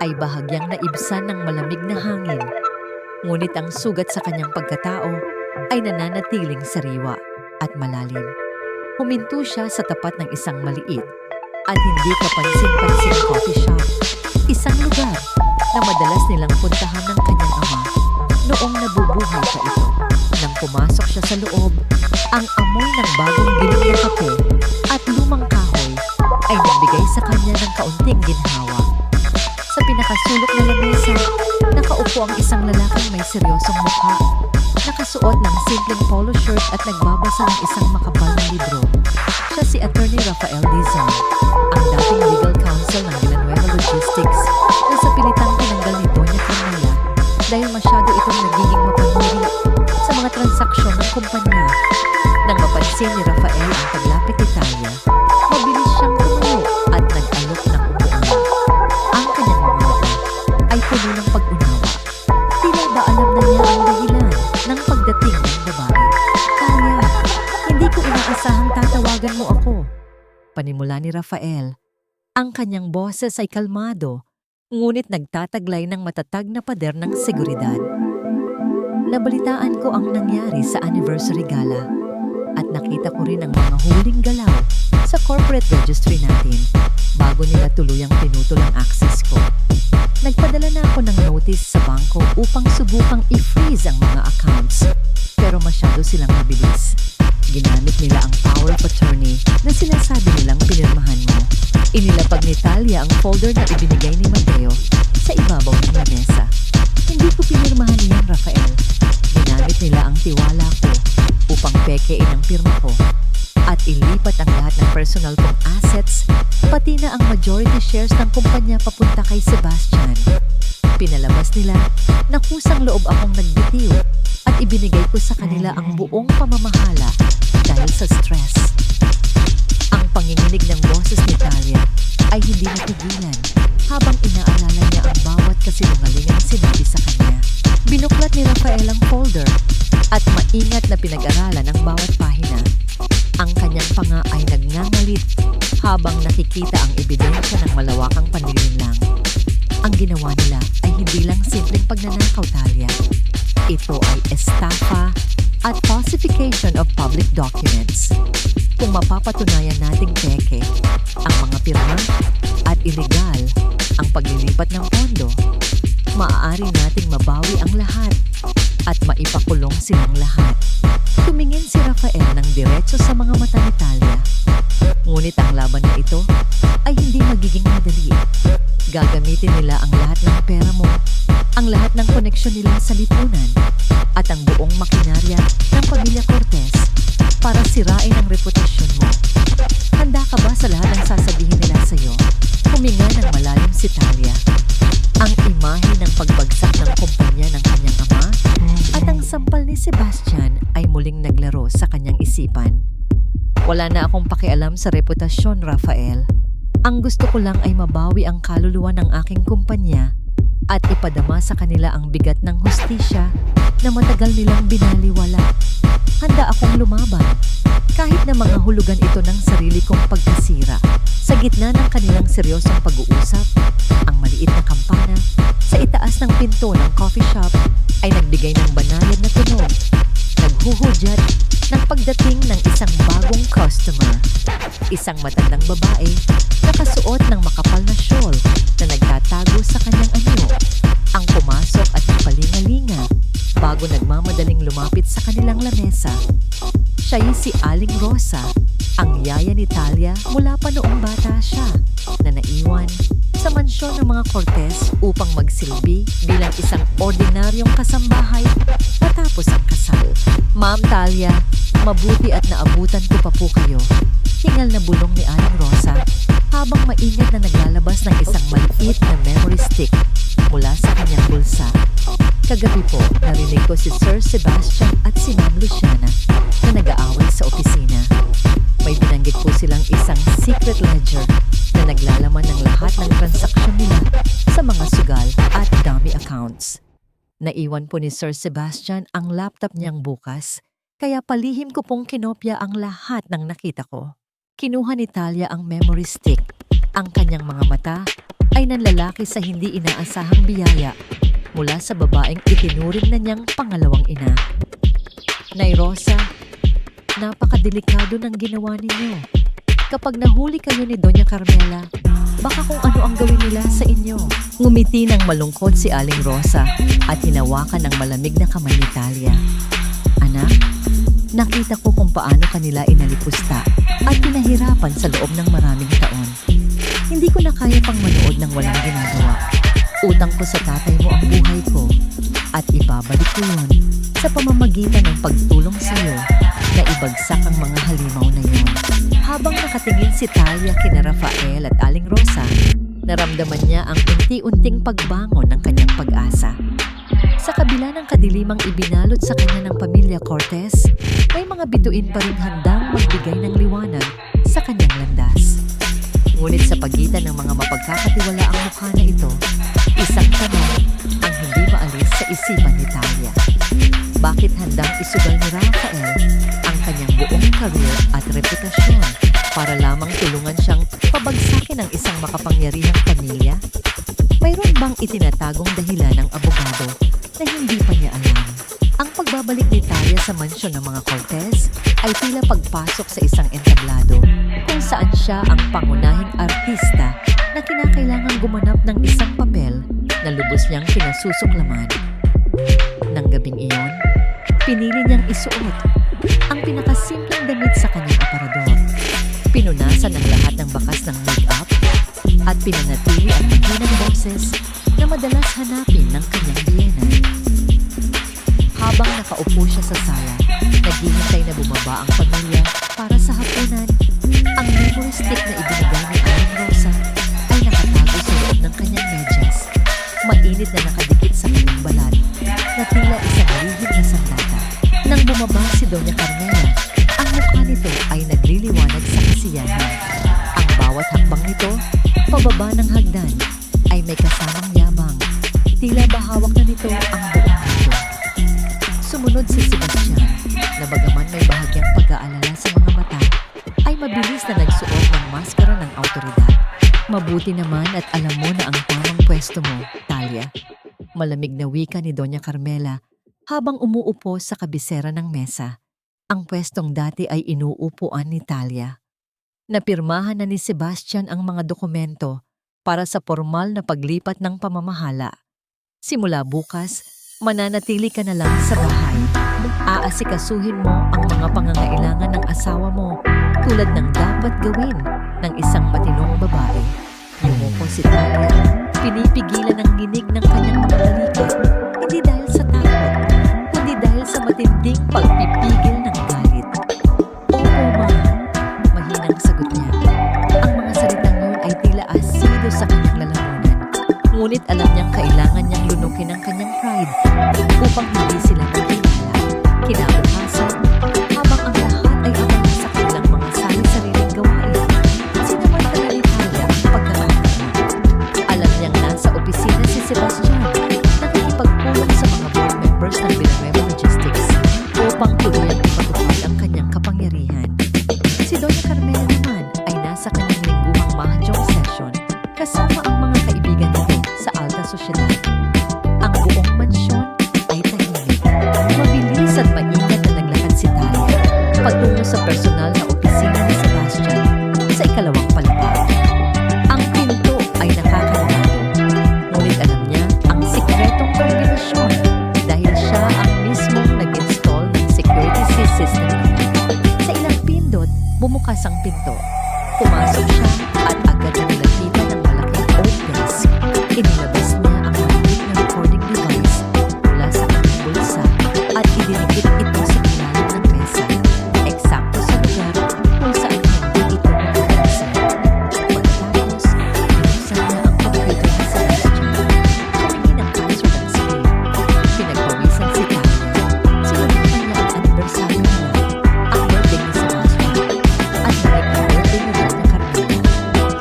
ay bahagyang naibsan ng malamig na hangin, ngunit ang sugat sa kanyang pagkatao ay nananatiling sariwa at malalim. Huminto siya sa tapat ng isang maliit at hindi kapansin-pansin coffee shop. Isang lugar na madalas nilang puntahan ng kanyang ama noong nabubuhay pa ito. Nang pumasok siya sa loob, ang amoy ng bagong giling na kape at lumang kahoy ay nagbigay sa kanya ng kaunting ginhawa. Sa pinakasulok na lamesa, nakaupo ang isang lalaking may seryosong mukha. Nakasuot ng simpleng polo shirt at nagbabasa ng isang makapal na libro. Siya si Attorney Rafael Dizon, ang dating legal counsel ng Villanueva Logistics na sa pilitang tinanggal ni Doña Carmela dahil masyado itong nagiging mapanuri sa mga transaksyon ng kumpanya. Nang mapansin ni Rafael ang paglapit ni Talia, mabilis siyang tumayo at nag-alok ng upuan. Ang kanyang mga mata ay puno ng pag-unawa. Tila ba alam na niya ang dahilan ng pagdating ng babae? Talia, hindi ko inaasahang tatawagan mo ako. Panimula ni Rafael. Ang kanyang boses ay kalmado, ngunit nagtataglay ng matatag na pader ng seguridad. Nabalitaan ko ang nangyari sa anniversary gala at nakita ko rin ang mga huling galaw sa corporate registry natin bago nila tuluyang pinutol ang access ko. Nagpadala na ako ng notice sa bangko upang subukang i-freeze ang mga accounts, pero masyado silang mabilis. Ginamit nila ang power of attorney na sinasabi nilang pinirmahan mo. Inilapag ni Talia ang folder na ibinigay ni Mateo sa ibabaw ng lamesa. Hindi ko pinirmahan yan, Rafael. Ginamit nila ang tiwala ko upang pekein ang pirma ko at ilipat ang lahat ng personal kong assets, pati na ang majority shares ng kumpanya papunta kay Sebastian. Pinalabas nila na kusang loob akong nagbitiw at ibinigay ko sa kanila ang buong pamamahala dahil sa stress. Ang panginginig ng boses ni Talia ay hindi natigilan habang inaalala niya ang bawat kasinungalingang sinabi sa kanya. Binuklat ni Rafael ang folder at maingat na pinag-aralan ang bawat pahina. Ang kanyang panga ay nagngangalit habang nakikita ang ebidensya ng malawakang panlilinlang. Ang ginawa nila ay hindi lang simpleng pagnanakaw, Talia. Ito ay estafa at falsification of public documents. Kung mapapatunayan nating peke ang mga pirma at ilegal ang paglilipat ng pondo, maaari nating mabawi ang lahat at maipakulong silang lahat. Tumingin si Rafael ng diretso sa mga mata ni Talia. Ngunit ang laban na ito ay hindi magiging madali. Gagamitin nila ang lahat ng pera mo, ang lahat ng koneksyon nila sa lipunan, at ang buong makinarya ng pamilya Cortez para sirain ang reputasyon mo. Handa ka ba sa lahat ng sasabihin nila sa iyo? Huminga ng malalim si Talia. Ang imahe ng pagbagsak ng kumpanya ng kanyang ama at ang sampal ni Sebastian ay muling naglaro sa kanyang isipan. Wala na akong pakialam sa reputasyon, Rafael. Ang gusto ko lang ay mabawi ang kaluluwa ng aking kumpanya at ipadama sa kanila ang bigat ng hustisya na matagal nilang binaliwala. Handa akong lumaban, kahit na mga hulugan ito ng sarili kong pagkasira. Sa gitna ng kanilang seryosong pag-uusap, ang maliit na kampana sa itaas ng pinto ng coffee shop ay nagbigay ng banayad na tunog. Naghuhudyat ng pagdating ng isang bagong customer. Isang matandang babae, nakasuot ng makapal na shawl na nagtatago sa kanyang anyo. Ang pumasok at nagpalingalinga bago nagmamadaling lumapit sa kanilang lamesa. Siya si Aling Rosa, ang yaya ni Talia mula pa noong bata siya, na naiwan sa mansyon ng mga Cortez upang magsilbi bilang isang ordinaryong kasambahay matapos ang kasal. Ma'am Talia, mabuti at naabutan ko pa po kayo. Hingal na bulong ni Aling Rosa habang maingat na naglalabas ng isang maliit na memory stick mula sa kanyang bulsa. Kagabi po, narinig ko si Sir Sebastian at si Ma'am Luciana na nag-aaway sa opisina. May binanggit po silang isang secret ledger na naglalaman ng lahat ng transaksyon nila sa mga sugal at dummy accounts. Naiwan po ni Sir Sebastian ang laptop niyang bukas, kaya palihim ko pong kinopya ang lahat ng nakita ko. Kinuha ni Talia ang memory stick. Ang kanyang mga mata ay nanlalaki sa hindi inaasahang biyaya mula sa babaeng itinuring na niyang pangalawang ina. Nay Rosa, napakadelikado ng ginawa ninyo. Kapag nahuli kayo ni Doña Carmela, baka kung ano ang gawin nila sa inyo. Ngumiti ng malungkot si Aling Rosa at hinawakan ng malamig na kamay ni Talia. Anak, nakita ko kung paano kanila inalipusta at pinahirapan sa loob ng maraming taon. Hindi ko na kaya pang manood ng walang ginagawa. Utang ko sa tatay mo ang buhay ko at ibabalik ko yun sa pamamagitan ng pagtulong sa iyo na ibagsak ang mga halimaw na yun. Habang nakatingin si Talia kina Rafael at Aling Rosa, naramdaman niya ang unti-unting pagbangon ng kanyang pag-asa. Sa kabila ng kadilimang ibinalot sa kanya ng pamilya Cortez, may mga bituin pa rin handang magbigay ng liwanag sa kanyang landas. Ngunit sa pagitan ng mga mapagkakatiwalaang mukha na ito, isang tanong ang hindi maalis sa isipan ni Talia. Bakit handang isugal ni Rafael ang kanyang buong career at reputasyon para lamang tulungan siyang pabagsakin ng isang makapangyarihang pamilya? Mayroon bang itinatagong dahilan ng abogado na hindi pa niya alam? Ang pagbabalik ni Talia sa mansyon ng mga Cortez ay tila pagpasok sa isang entablado kung saan siya ang pangunahing artista na kinakailangang gumanap ng isang papel na lubos niyang pinasusuklaman. Nang gabing iyon, pinili niyang isuot ang pinakasimpleng damit sa kanyang aparador. Pinunasan ang lahat ng bakas ng make-up at pinanatili ang mahinang boses na madalas hanapin ng kanyang biyenan. Habang nakaupo siya sa sala, naghihintay na bumaba ang pamilya para sa hapunan, ang memory stick na ibinigay ni Aling Rosa ay nakatago sa loob ng kanyang medyas. Mainit na nakadikit sa kanyang balat na tila isang lihim na sandata. Nang bumaba si Doña Carmela, ang mukha nito ay nagliliwanag sa kasiyahan. Ang bawat hakbang nito, pababa ng hagdan, ay may kasamang yabang. Tila bahawak na nito ang buong mundo. Sumunod si Sebastian, na bagaman may bahagyang pag-aalala sa mga mata, ay mabilis na nagsuot ng maskara ng awtoridad. Mabuti naman at alam mo na ang tamang pwesto mo, Talia. Malamig na wika ni Doña Carmela habang umuupo sa kabisera ng mesa. Ang pwestong dati ay inuupuan ni Talia. Napirmahan na ni Sebastian ang mga dokumento para sa formal na paglipat ng pamamahala. Simula bukas, mananatili ka na lang sa bahay. Aasikasuhin mo ang mga pangangailangan ng asawa mo tulad ng dapat gawin ng isang matinong babae. Yumuko si Talia, pinipigilan ang ginig ng kanyang mga balikat, hindi dahil sa takot, kundi dahil sa matinding pagpipigil ng galit. Opo, ma, mahinang sagot niya. Ang mga salitang yun ay tila asido sa kanyang lalamunan. Ngunit alam niyang kailangan niyang lunukin ang kanyang pride upang hindi sila magkilala. Kinabukasan, habang ang lahat ay abang sa kanilang mga sari-sariling gawain, sinamantala ni Talia ang pagkakataon. Alam niyang nasa opisina si Sebastian, nakikipagpulong sa mga board members ng Villanueva Logistics upang tuluyang ipatupad ang kanyang kapangyarihan. Si Doña Carmela naman ay nasa kanyang lingguhang mahjong session kasama ang mga kaibigan nito sa alta sosyedad. Ang buong mansyon ay tahimik. Mabilis at maingat na naglakad si Talia patungo sa personal na opisina ni Sebastian sa ikalawang palapag. Ang pinto ay nakakalado, ngunit alam niya ang sikretong kombinasyon dahil siya ang mismong nag-install ng security system. Sa ilang pindot, bumukas ang pinto. Pumasok siya at agad na nilapitan ng malaking oak desk. Inilabas niya ang malamig na recording device mula sa kanyang bulsa at idinikit ito sa ilalim ng mesa, eksakto sa lugar kung saan hindi ito nakakasin. Pagkatapos, binuksan niya ang computer ni Sebastian. Tumingin ang password at screen. Pinagpawisan si Talia. Sinubukan niya ang anibersaryo niya, ang birthday ni Sebastian, at naging ang birthday ni Doña Carmela.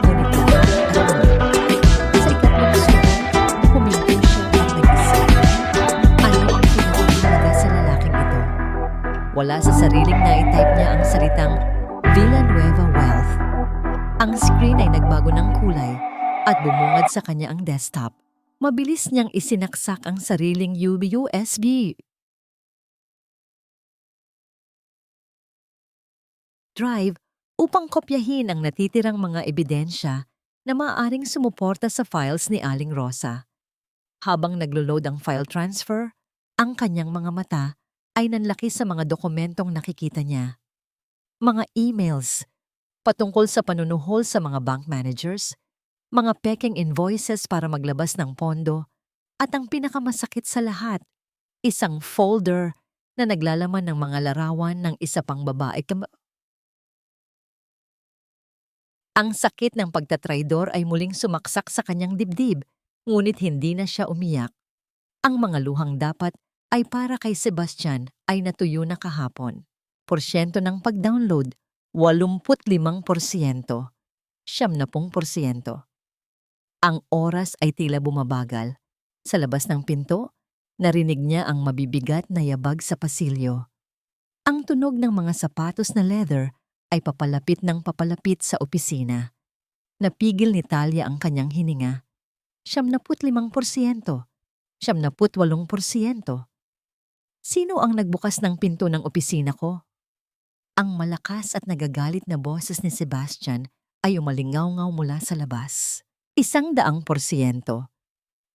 Ngunit lahat ay mali. Sa ikatlong sulat, huminto siya at nag-isip. Ano ang pinakahalaga sa lalaking ito? Wala sa sariling na-type niya ang salitang Villanueva Wealth. Ang screen ay nagbago ng kulay at bumungad sa kanya ang desktop. Mabilis niyang isinaksak ang sariling USB drive upang kopyahin ang natitirang mga ebidensya na maaaring sumuporta sa files ni Aling Rosa. Habang naglo-load ang file transfer, ang kanyang mga mata ay nanlaki sa mga dokumentong nakikita niya. Mga emails patungkol sa panunuhol sa mga bank managers, mga peking invoices para maglabas ng pondo, at ang pinakamasakit sa lahat, isang folder na naglalaman ng mga larawan ng isa pang babae. Ang sakit ng pagtatraidor ay muling sumaksak sa kanyang dibdib, ngunit hindi na siya umiyak. Ang mga luhang dapat ay para kay Sebastian ay natuyo na kahapon. Porsyento ng pag-download, 85%, 70%. Ang oras ay tila bumabagal. Sa labas ng pinto, narinig niya ang mabibigat na yabag sa pasilyo. Ang tunog ng mga sapatos na leather ay papalapit ng papalapit sa opisina. Napigil ni Talia ang kanyang hininga. 75%, 78%. Sino ang nagbukas ng pinto ng opisina ko? Ang malakas at nagagalit na boses ni Sebastian ay umalingaw-ngaw mula sa labas. 100%.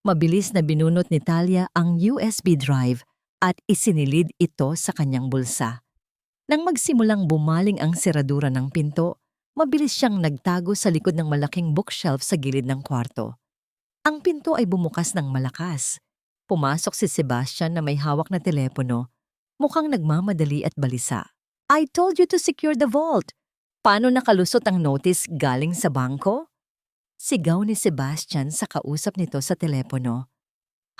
Mabilis na binunot ni Talia ang USB drive at isinilid ito sa kanyang bulsa. Nang magsimulang bumaling ang seradura ng pinto, mabilis siyang nagtago sa likod ng malaking bookshelf sa gilid ng kwarto. Ang pinto ay bumukas ng malakas. Pumasok si Sebastian na may hawak na telepono, mukhang nagmamadali at balisa. I told you to secure the vault. Paano nakalusot ang notice galing sa bangko? Sigaw ni Sebastian sa kausap nito sa telepono.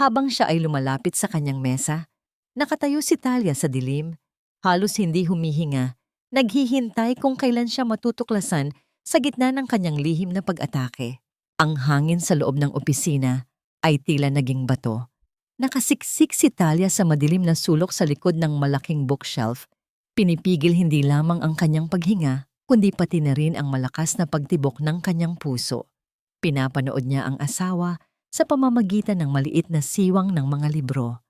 Habang siya ay lumalapit sa kanyang mesa, nakatayo si Talia sa dilim, halos hindi humihinga, naghihintay kung kailan siya matutuklasan sa gitna ng kanyang lihim na pag-atake. Ang hangin sa loob ng opisina ay tila naging bato. Nakasiksik si Talia sa madilim na sulok sa likod ng malaking bookshelf. Pinipigil hindi lamang ang kanyang paghinga, kundi pati na rin ang malakas na pagtibok ng kanyang puso. Pinapanood niya ang asawa sa pamamagitan ng maliit na siwang ng mga libro.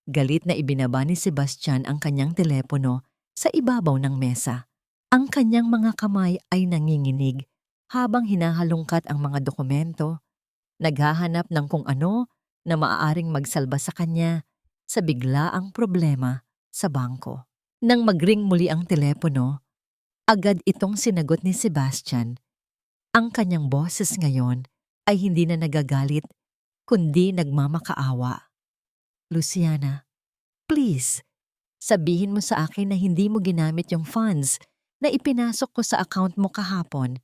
Galit na ibinaba ni Sebastian ang kanyang telepono sa ibabaw ng mesa. Ang kanyang mga kamay ay nanginginig habang hinahalungkat ang mga dokumento, naghahanap ng kung ano na maaaring magsalba sa kanya sa biglaang problema sa bangko. Nang magring muli ang telepono, agad itong sinagot ni Sebastian. Ang kanyang boses ngayon ay hindi na nagagalit, kundi nagmamakaawa. Luciana, please, sabihin mo sa akin na hindi mo ginamit yung funds na ipinasok ko sa account mo kahapon.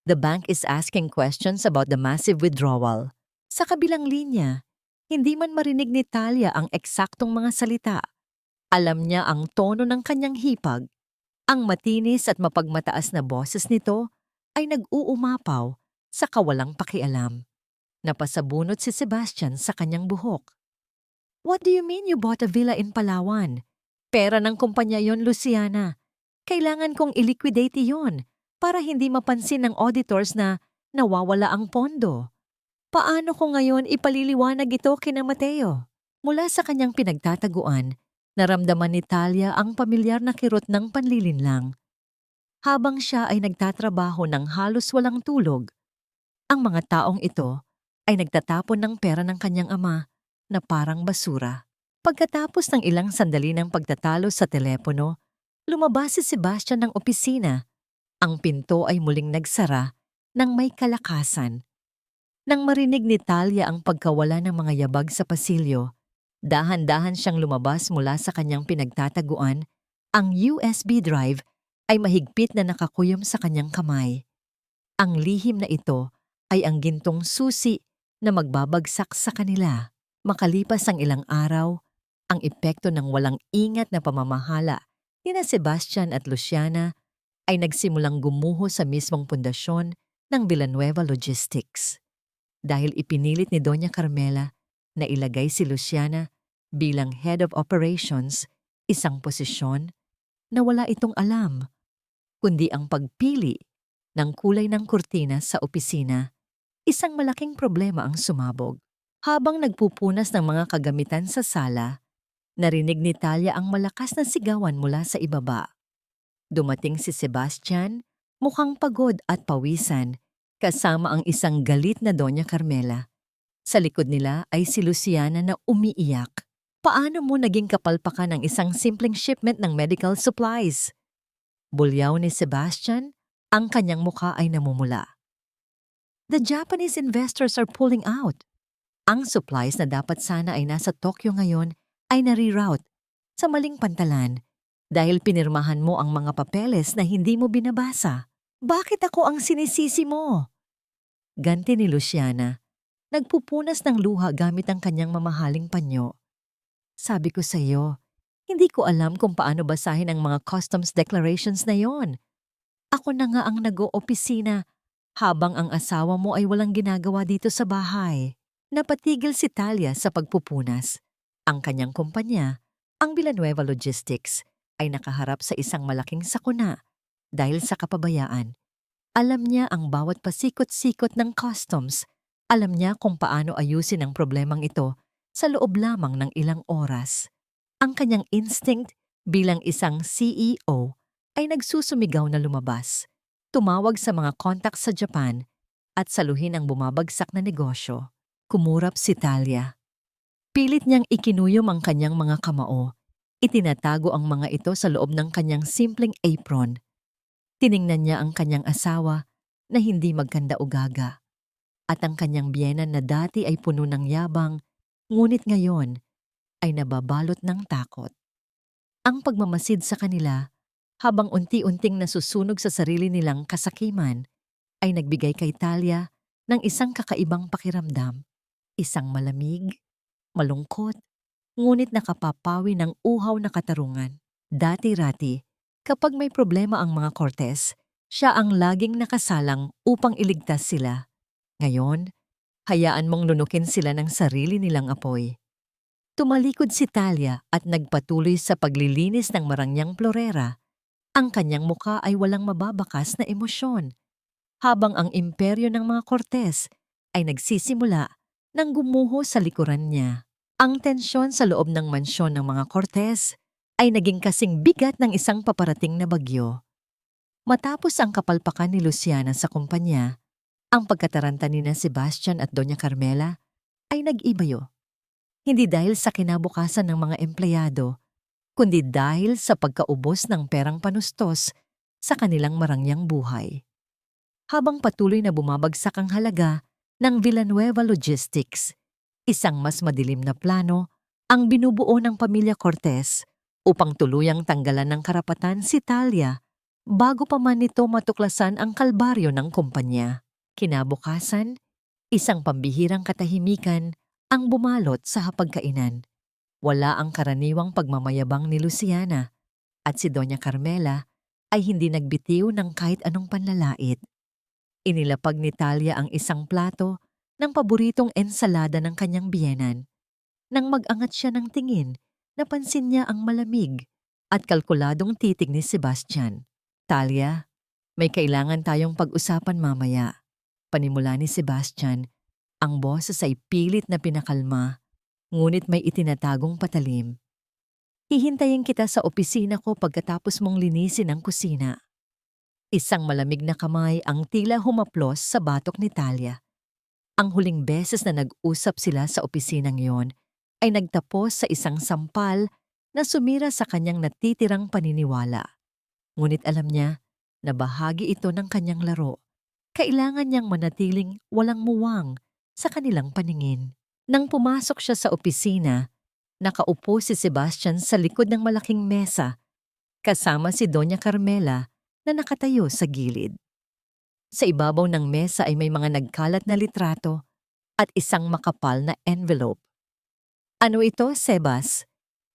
The bank is asking questions about the massive withdrawal. Sa kabilang linya, hindi man marinig ni Talia ang eksaktong mga salita. Alam niya ang tono ng kanyang hipag. Ang matinis at mapagmataas na boses nito ay nag-uumapaw sa kawalang pakialam. Napasabunot si Sebastian sa kanyang buhok. What do you mean you bought a villa in Palawan? Pera ng kumpanya yon, Luciana. Kailangan kong iliquidate yon para hindi mapansin ng auditors na nawawala ang pondo. Paano ko ngayon ipaliliwanag ito kina Mateo? Mula sa kanyang pinagtataguan, naramdaman ni Talia ang pamilyar na kirot ng panlilinlang. Habang siya ay nagtatrabaho ng halos walang tulog, ang mga taong ito ay nagtatapon ng pera ng kanyang ama na parang basura. Pagkatapos ng ilang sandali ng pagtatalo sa telepono, lumabas si Sebastian ng opisina. Ang pinto ay muling nagsara nang may kalakasan. Nang marinig ni Talia ang pagkawala ng mga yabag sa pasilyo, dahan-dahan siyang lumabas mula sa kanyang pinagtataguan. Ang USB drive ay mahigpit na nakakuyom sa kanyang kamay. Ang lihim na ito ay ang gintong susi na magbabagsak sa kanila. Makalipas ang ilang araw, ang epekto ng walang ingat na pamamahala nina Sebastian at Luciana ay nagsimulang gumuho sa mismong pundasyon ng Villanueva Logistics. Dahil ipinilit ni Doña Carmela na ilagay si Luciana bilang Head of Operations, isang posisyon na wala itong alam, kundi ang pagpili ng kulay ng kurtina sa opisina, isang malaking problema ang sumabog. Habang nagpupunas ng mga kagamitan sa sala, narinig ni Talia ang malakas na sigawan mula sa ibaba. Dumating si Sebastian mukhang pagod at pawisan, kasama ang isang galit na Doña Carmela. Sa likod nila ay si Luciana na umiiyak. Paano mo naging kapalpakan ng isang simpleng shipment ng medical supplies? Bulyaw ni Sebastian, ang kanyang mukha ay namumula. The Japanese investors are pulling out. Ang supplies na dapat sana ay nasa Tokyo ngayon ay nare-route sa maling pantalan dahil pinirmahan mo ang mga papeles na hindi mo binabasa. Bakit ako ang sinisisi mo? Ganti ni Luciana. Nagpupunas ng luha gamit ang kanyang mamahaling panyo. Sabi ko sa iyo, hindi ko alam kung paano basahin ang mga customs declarations na yon. Ako na nga ang nag-oopisina habang ang asawa mo ay walang ginagawa dito sa bahay. Napatigil si Talia sa pagpupunas. Ang kanyang kumpanya, ang Villanueva Logistics, ay nakaharap sa isang malaking sakuna dahil sa kapabayaan. Alam niya ang bawat pasikot-sikot ng customs. Alam niya kung paano ayusin ang problemang ito sa loob lamang ng ilang oras. Ang kanyang instinct bilang isang CEO ay nagsusumigaw na lumabas, tumawag sa mga contacts sa Japan at saluhin ang bumabagsak na negosyo. Kumurap si Talia. Pilit niyang ikinuyom ang kanyang mga kamao. Itinatago ang mga ito sa loob ng kanyang simpleng apron. Tiningnan niya ang kanyang asawa na hindi magkanda-ugaga at ang kanyang biyenan na dati ay puno ng yabang, ngunit ngayon ay nababalot ng takot. Ang pagmamasid sa kanila, habang unti-unting nasusunog sa sarili nilang kasakiman, ay nagbigay kay Talia ng isang kakaibang pakiramdam. Isang malamig, malungkot, ngunit nakapapawi ng uhaw na katarungan. Dati-rati, kapag may problema ang mga Cortez, siya ang laging nakasalang upang iligtas sila. Ngayon, hayaan mong lunukin sila ng sarili nilang apoy. Tumalikod si Talia at nagpatuloy sa paglilinis ng marangyang florera. Ang kanyang muka ay walang mababakas na emosyon, habang ang imperyo ng mga Cortez ay nagsisimula nang gumuho sa likuran niya. Ang tensyon sa loob ng mansyon ng mga Cortez ay naging kasing bigat ng isang paparating na bagyo. Matapos ang kapalpakan ni Luciana sa kumpanya, ang pagkataranta ni na Sebastian at Doña Carmela ay nag-ibayo. Hindi dahil sa kinabukasan ng mga empleyado, kundi dahil sa pagkaubos ng perang panustos sa kanilang marangyang buhay. Habang patuloy na bumabagsak ang halaga ng Villanueva Logistics, isang mas madilim na plano ang binubuo ng pamilya Cortez upang tuluyang tanggalan ng karapatan si Talia bago pa man nito matuklasan ang kalbaryo ng kumpanya. Kinabukasan, isang pambihirang katahimikan ang bumalot sa hapagkainan. Wala ang karaniwang pagmamayabang ni Luciana at si Doña Carmela ay hindi nagbitiw ng kahit anong panlalait. Inilapag ni Talia ang isang plato ng paboritong ensalada ng kanyang biyenan. Nang mag-angat siya ng tingin, napansin niya ang malamig at kalkuladong titig ni Sebastian. Talia, may kailangan tayong pag-usapan mamaya. Panimula ni Sebastian, ang boses ay pilit na pinakalma, ngunit may itinatagong patalim. Hihintayin kita sa opisina ko pagkatapos mong linisin ang kusina. Isang malamig na kamay ang tila humaplos sa batok ni Talia. Ang huling beses na nag-usap sila sa opisinang yon ay nagtapos sa isang sampal na sumira sa kanyang natitirang paniniwala. Ngunit alam niya na bahagi ito ng kanyang laro. Kailangan niyang manatiling walang muwang sa kanilang paningin. Nang pumasok siya sa opisina, nakaupo si Sebastian sa likod ng malaking mesa, kasama si Doña Carmela na nakatayo sa gilid. Sa ibabaw ng mesa ay may mga nagkalat na litrato at isang makapal na envelope. Ano ito, Sebas?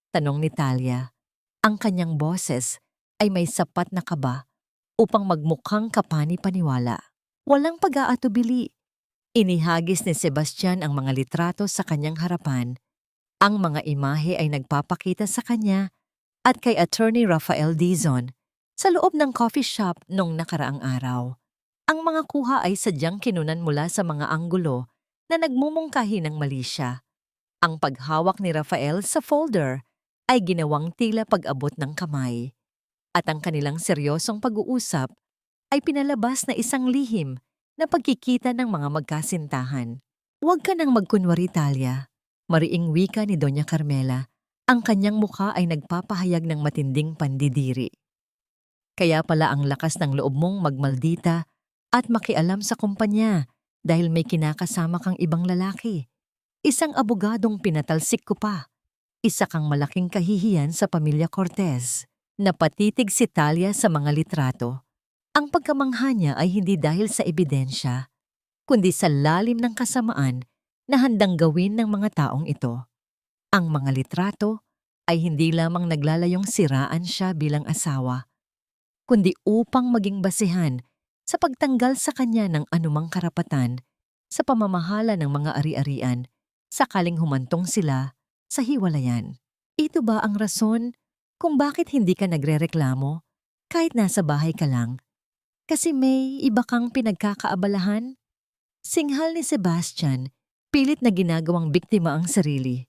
Tanong ni Talia. Ang kanyang boses ay may sapat na kaba upang magmukhang kapani-paniwala. Walang pag-aatubili. Inihagis ni Sebastian ang mga litrato sa kanyang harapan. Ang mga imahe ay nagpapakita sa kanya at kay Attorney Rafael Dizon sa loob ng coffee shop noong nakaraang araw. Ang mga kuha ay sadyang kinunan mula sa mga anggulo na nagmumungkahi ng mali siya. Ang paghawak ni Rafael sa folder ay ginawang tila pag-abot ng kamay. At ang kanilang seryosong pag-uusap ay pinalabas na isang lihim na pagkikita ng mga magkasintahan. Huwag ka nang magkunwari, Talia. Mariing wika ni Doña Carmela, ang kanyang mukha ay nagpapahayag ng matinding pandidiri. Kaya pala ang lakas ng loob mong magmaldita at makialam sa kumpanya dahil may kinakasama kang ibang lalaki. Isang abogadong pinatalsik ko pa. Isa kang malaking kahihiyan sa pamilya Cortez. Napatitig si Talia sa mga litrato. Ang pagkamangha niya ay hindi dahil sa ebidensya, kundi sa lalim ng kasamaan na handang gawin ng mga taong ito. Ang mga litrato ay hindi lamang naglalayong siraan siya bilang asawa, kundi upang maging basihan sa pagtanggal sa kanya ng anumang karapatan sa pamamahala ng mga ari-arian sakaling humantong sila sa hiwalayan. Ito ba ang rason kung bakit hindi ka nagrereklamo kahit nasa bahay ka lang? Kasi may iba kang pinagkakaabalahan? Singhal ni Sebastian, pilit na ginagawang biktima ang sarili.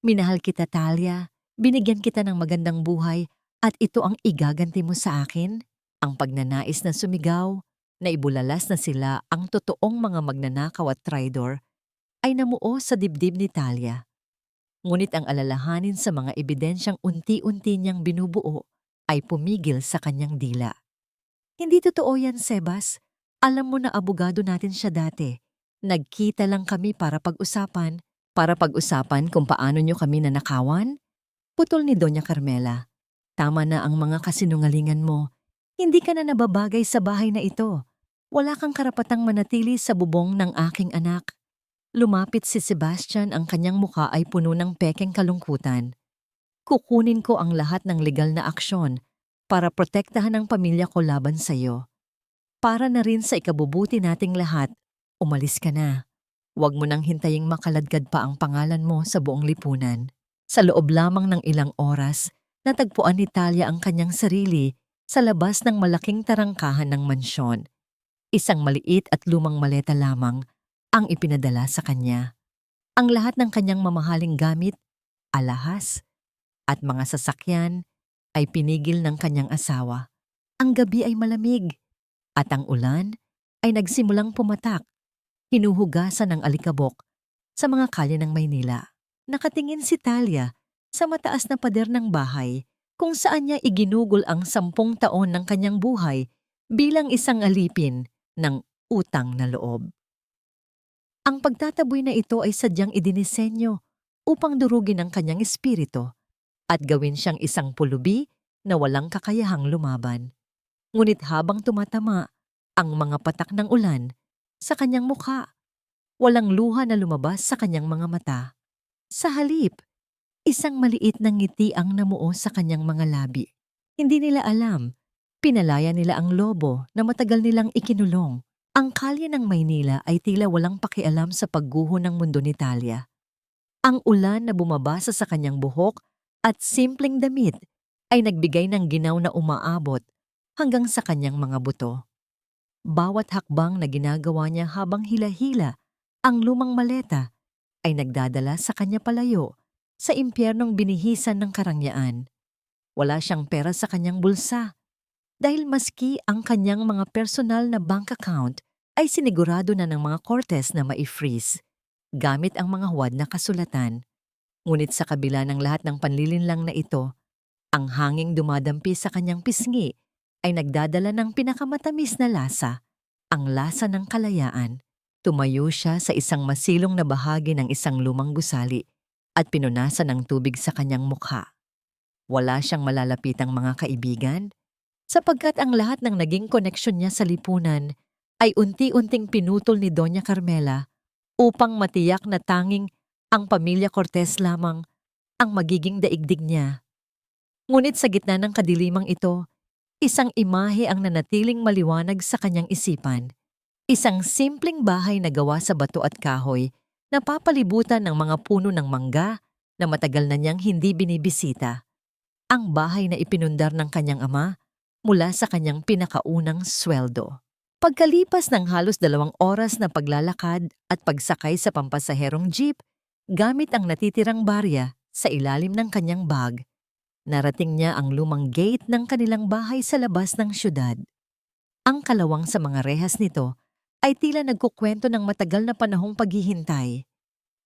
Minahal kita, Talia. Binigyan kita ng magandang buhay at ito ang igaganti mo sa akin? Ang pagnanais na sumigaw, na ibulalas na sila ang totoong mga magnanakaw at traidor, ay namuo sa dibdib ni Talia. Ngunit ang alalahanin sa mga ebidensyang unti-unti niyang binubuo ay pumigil sa kanyang dila. Hindi totoo yan, Sebas. Alam mo na abogado natin siya dati. Nagkita lang kami para pag-usapan kung paano niyo kami nanakawan? Putol ni Doña Carmela. Tama na ang mga kasinungalingan mo. Hindi ka na nababagay sa bahay na ito. Wala kang karapatang manatili sa bubong ng aking anak. Lumapit si Sebastian, ang kanyang muka ay puno ng pekeng kalungkutan. Kukunin ko ang lahat ng legal na aksyon para protektahan ang pamilya ko laban sa iyo. Para na rin sa ikabubuti nating lahat, umalis ka na. Huwag mo nang hintaying makaladkad pa ang pangalan mo sa buong lipunan. Sa loob lamang ng ilang oras, natagpuan ni Talia ang kanyang sarili sa labas ng malaking tarangkahan ng mansyon. Isang maliit at lumang maleta lamang ang ipinadala sa kanya. Ang lahat ng kanyang mamahaling gamit, alahas, at mga sasakyan ay pinigil ng kanyang asawa. Ang gabi ay malamig at ang ulan ay nagsimulang pumatak, hinuhugasan ng alikabok sa mga kalye ng Maynila. Nakatingin si Talia sa mataas na pader ng bahay kung saan niya iginugol ang 10 taon ng kanyang buhay bilang isang alipin ng utang na loob. Ang pagtataboy na ito ay sadyang idinisenyo upang durugin ang kanyang espiritu at gawin siyang isang pulubi na walang kakayahang lumaban. Ngunit habang tumatama ang mga patak ng ulan sa kanyang mukha, walang luha na lumabas sa kanyang mga mata. Sa halip, isang maliit na ngiti ang namuo sa kanyang mga labi. Hindi nila alam, pinalaya nila ang lobo na matagal nilang ikinulong. Ang kalye ng Maynila ay tila walang pakialam sa pagguho ng mundo ni Talia. Ang ulan na bumabasa sa kanyang buhok at simpleng damit ay nagbigay ng ginaw na umaabot hanggang sa kanyang mga buto. Bawat hakbang na ginagawa niya habang hila-hila ang lumang maleta ay nagdadala sa kanya palayo sa impyernong binihisan ng karangyaan. Wala siyang pera sa kanyang bulsa dahil maski ang kanyang mga personal na bank account ay sinigurado na ng mga Cortez na mai-freeze gamit ang mga huwad na kasulatan. Ngunit sa kabila ng lahat ng panlilinlang na ito, ang hanging dumadampi sa kanyang pisngi ay nagdadala ng pinakamatamis na lasa, ang lasa ng kalayaan. Tumayo siya sa isang masilong na bahagi ng isang lumang gusali at pinunasan ng tubig sa kanyang mukha. Wala siyang malalapitang mga kaibigan, sapagkat ang lahat ng naging koneksyon niya sa lipunan ay unti-unting pinutol ni Doña Carmela upang matiyak na tanging ang pamilya Cortez lamang ang magiging daigdig niya. Ngunit sa gitna ng kadilimang ito, isang imahe ang nanatiling maliwanag sa kanyang isipan. Isang simpleng bahay na gawa sa bato at kahoy na papalibutan ng mga puno ng mangga na matagal na niyang hindi binibisita. Ang bahay na ipinundar ng kanyang ama mula sa kanyang pinakaunang sweldo. Pagkalipas ng halos 2 oras na paglalakad at pagsakay sa pampasaherong jeep, gamit ang natitirang barya sa ilalim ng kanyang bag, narating niya ang lumang gate ng kanilang bahay sa labas ng syudad. Ang kalawang sa mga rehas nito ay tila nagkukwento ng matagal na panahong paghihintay.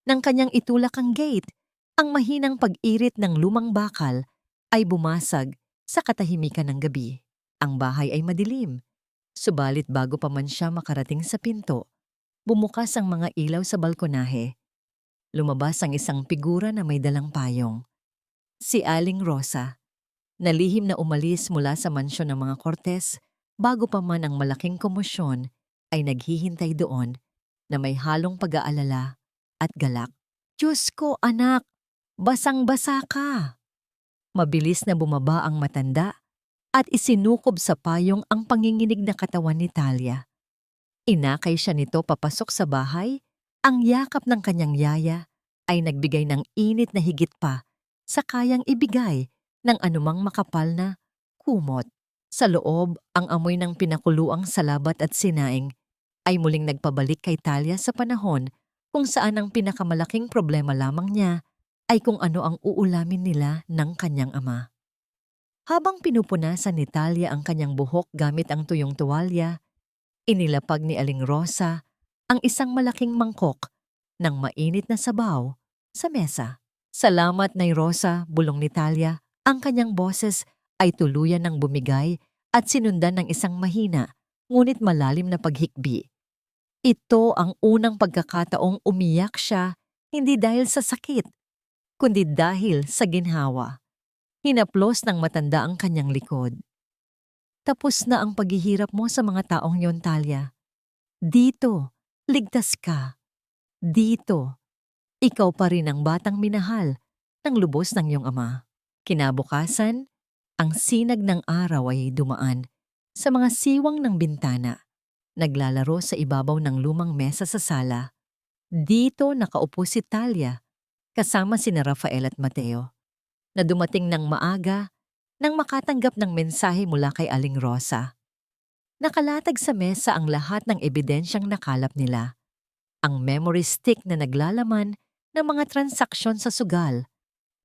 Nang kanyang itulak ang gate, ang mahinang pag-irit ng lumang bakal ay bumasag sa katahimikan ng gabi. Ang bahay ay madilim, subalit bago pa man siya makarating sa pinto, bumukas ang mga ilaw sa balkonahe. Lumabas ang isang figura na may dalang payong. Si Aling Rosa, na lihim na umalis mula sa mansyon ng mga Cortez bago pa man ang malaking komosyon ay naghihintay doon na may halong pag-aalala at galak. Diyos ko, anak! Basang-basa ka! Mabilis na bumaba ang matanda at isinukob sa payong ang panginginig na katawan ni Talia. Inakay siya nito papasok sa bahay. Ang yakap ng kanyang yaya ay nagbigay ng init na higit pa sa kayang ibigay ng anumang makapal na kumot. Sa loob, ang amoy ng pinakuluang salabat at sinaing ay muling nagpabalik kay Talia sa panahon kung saan ang pinakamalaking problema lamang niya ay kung ano ang uulamin nila ng kanyang ama. Habang pinupunasan ni Talia ang kanyang buhok gamit ang tuyong tuwalya, inilapag ni Aling Rosa ang isang malaking mangkok ng mainit na sabaw sa mesa. Salamat, Nay Rosa, bulong ni Talia. Ang kanyang boses ay tuluyan ng bumigay at sinundan ng isang mahina ngunit malalim na paghikbi. Ito ang unang pagkakataong umiyak siya hindi dahil sa sakit, kundi dahil sa ginhawa. Hinaplos ng matanda ang kanyang likod. Tapos na ang paghihirap mo sa mga taong yon, Talia. Dito, ligtas ka. Dito, ikaw pa rin ang batang minahal ng lubos ng iyong ama. Kinabukasan, ang sinag ng araw ay dumaan sa mga siwang ng bintana. Naglalaro sa ibabaw ng lumang mesa sa sala. Dito nakaupo si Talia kasama sina Rafael at Mateo na dumating ng maaga nang makatanggap ng mensahe mula kay Aling Rosa. Nakalatag sa mesa ang lahat ng ebidensyang nakalap nila. Ang memory stick na naglalaman ng mga transaksyon sa sugal,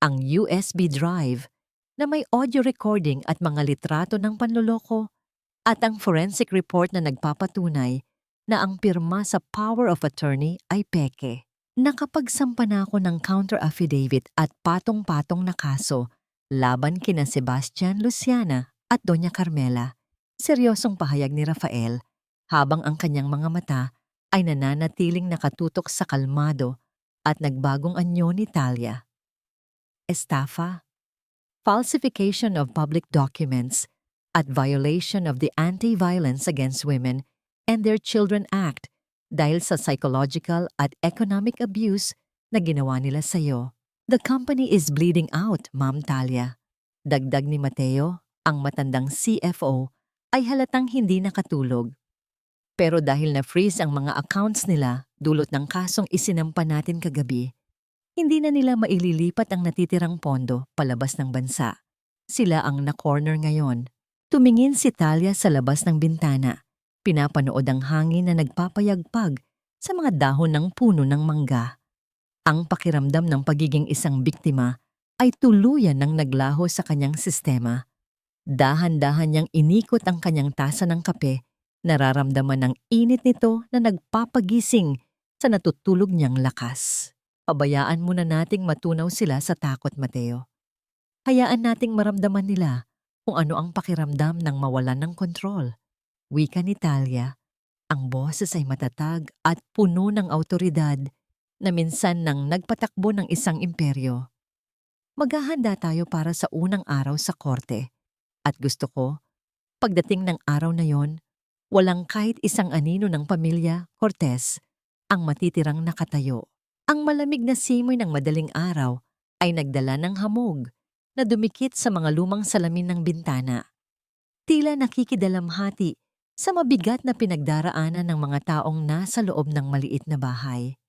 ang USB drive na may audio recording at mga litrato ng panloloko, at ang forensic report na nagpapatunay na ang pirma sa power of attorney ay peke. Nakapagsampa na ako ng counter affidavit at patong-patong na kaso laban kina Sebastian, Luciana at Doña Carmela. Seryosong pahayag ni Rafael habang ang kanyang mga mata ay nananatiling nakatutok sa kalmado at nagbagong anyo ni Talia. Estafa, falsification of public documents, at violation of the Anti-Violence Against Women and Their Children Act dahil sa psychological at economic abuse na ginawa nila sa iyo. The company is bleeding out, Ma'am Talia. Dagdag ni Mateo, ang matandang CFO, ay halatang hindi nakatulog. Pero dahil na-freeze ang mga accounts nila dulot ng kasong isinampa natin kagabi, hindi na nila maililipat ang natitirang pondo palabas ng bansa. Sila ang na-corner ngayon. Tumingin si Talia sa labas ng bintana. Pinapanood ang hangin na nagpapayagpag sa mga dahon ng puno ng mangga. Ang pakiramdam ng pagiging isang biktima ay tuluyan ng naglaho sa kanyang sistema. Dahan-dahan niyang inikot ang kanyang tasa ng kape, nararamdaman ng init nito na nagpapagising sa natutulog niyang lakas. Pabayaan muna nating matunaw sila sa takot, Mateo. Hayaan nating maramdaman nila kung ano ang pakiramdam ng mawalan ng kontrol. Wika ni Talia, ang boses ay matatag at puno ng autoridad na minsan nang nagpatakbo ng isang imperyo. Maghahanda tayo para sa unang araw sa korte. At gusto ko, pagdating ng araw na yon, walang kahit isang anino ng pamilya Cortez ang matitirang nakatayo. Ang malamig na simoy ng madaling araw ay nagdala ng hamog na dumikit sa mga lumang salamin ng bintana. Tila nakikidalamhati sa mabigat na pinagdaraanan ng mga taong nasa loob ng maliit na bahay.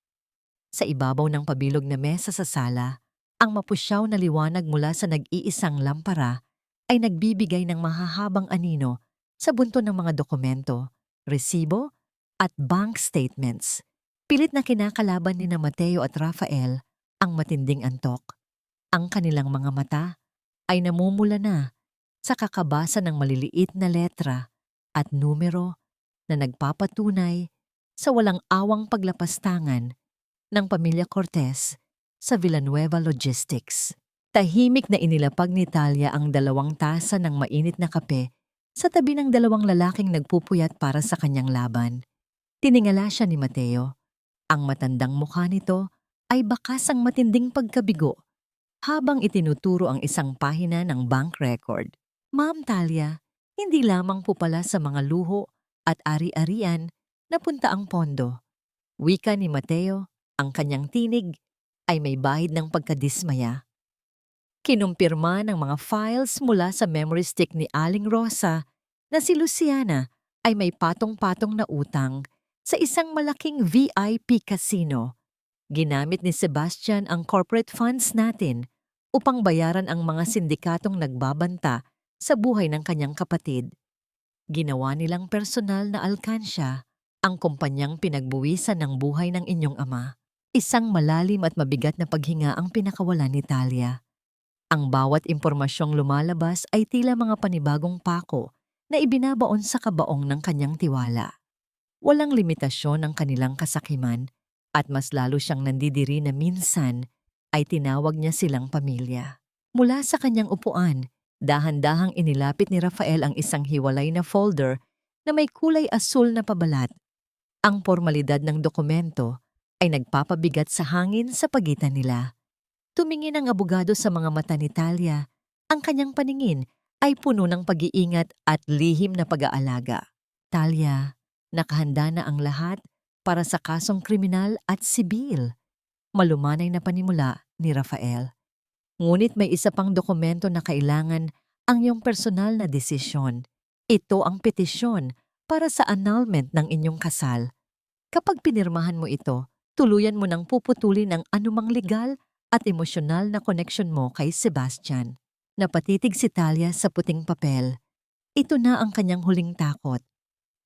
Sa ibabaw ng pabilog na mesa sa sala, ang mapusyaw na liwanag mula sa nag-iisang lampara ay nagbibigay ng mahahabang anino sa bunto ng mga dokumento, resibo at bank statements. Pilit na kinakalaban ni Mateo at Rafael ang matinding antok. Ang kanilang mga mata ay namumula na sa kakabasa ng maliliit na letra at numero na nagpapatunay sa walang awang paglapastangan ng pamilya Cortez sa Villanueva Logistics. Tahimik na inilapag ni Talia ang 2 tasa ng mainit na kape sa tabi ng 2 lalaking nagpupuyat para sa kanyang laban. Tiningala siya ni Mateo. Ang matandang mukha nito ay bakas ang matinding pagkabigo habang itinuturo ang isang pahina ng bank record. Ma'am Talia, hindi lamang po pala sa mga luho at ari-arian napunta ang pondo. Wika ni Mateo, ang kanyang tinig ay may bahid ng pagkadismaya. Kinumpirma ng mga files mula sa memory stick ni Aling Rosa na si Luciana ay may patong-patong na utang sa isang malaking VIP casino. Ginamit ni Sebastian ang corporate funds natin upang bayaran ang mga sindikatong nagbabanta sa buhay ng kanyang kapatid. Ginawa nilang personal na alkansya ang kumpanyang pinagbuwisan ng buhay ng inyong ama. Isang malalim at mabigat na paghinga ang pinakawalan ni Talia. Ang bawat impormasyong lumalabas ay tila mga panibagong pako na ibinabaon sa kabaong ng kanyang tiwala. Walang limitasyon ang kanilang kasakiman at mas lalo siyang nandidiri na minsan ay tinawag niya silang pamilya. Mula sa kanyang upuan, dahan-dahang inilapit ni Rafael ang isang hiwalay na folder na may kulay asul na pabalat. Ang formalidad ng dokumento ay nagpapabigat sa hangin sa pagitan nila. Tumingin ang abogado sa mga mata ni Talia. Ang kanyang paningin ay puno ng pag-iingat at lihim na pag-aalaga. Talia, nakahanda na ang lahat para sa kasong kriminal at sibil. Malumanay na panimula ni Rafael. Ngunit may isa pang dokumento na kailangan ang iyong personal na desisyon. Ito ang petisyon para sa annulment ng inyong kasal. Kapag pinirmahan mo ito, tuluyan mo nang puputulin ang anumang legal at emosyonal na koneksyon mo kay Sebastian. Napatitig si Talia sa puting papel. Ito na ang kanyang huling takot.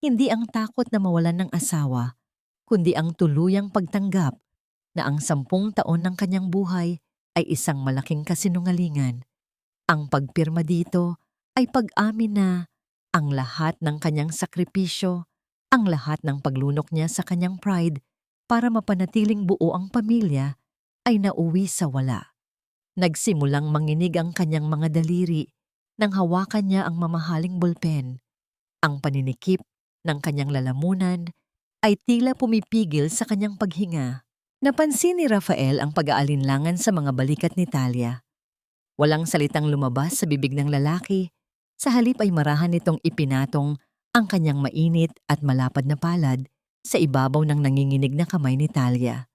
Hindi ang takot na mawalan ng asawa, kundi ang tuluyang pagtanggap na ang 10 taon ng kanyang buhay ay isang malaking kasinungalingan. Ang pagpirma dito ay pag-amin na ang lahat ng kanyang sakripisyo, ang lahat ng paglunok niya sa kanyang pride para mapanatiling buo ang pamilya ay nauwi sa wala. Nagsimulang manginig ang kanyang mga daliri nang hawakan niya ang mamahaling bulpen. Ang paninikip ng kanyang lalamunan ay tila pumipigil sa kanyang paghinga. Napansin ni Rafael ang pag-aalinlangan sa mga balikat ni Talia. Walang salitang lumabas sa bibig ng lalaki, sa halip ay marahan nitong ipinatong ang kanyang mainit at malapad na palad sa ibabaw ng nanginginig na kamay ni Talia.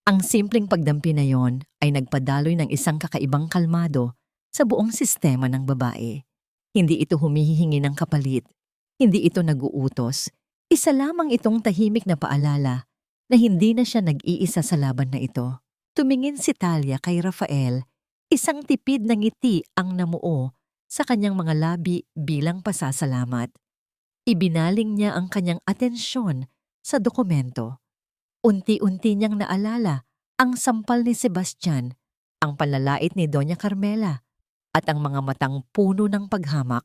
Ang simpleng pagdampi na yon ay nagpadaloy ng isang kakaibang kalmado sa buong sistema ng babae. Hindi ito humihingi ng kapalit, hindi ito nag-uutos. Isa lamang itong tahimik na paalala na hindi na siya nag-iisa sa laban na ito. Tumingin si Talia kay Rafael, isang tipid na ngiti ang namuo sa kanyang mga labi bilang pasasalamat. Ibinaling niya ang kanyang atensyon sa dokumento. Unti-unti niyang naalala ang sampal ni Sebastian, ang panlalait ni Doña Carmela, at ang mga matang puno ng paghamak.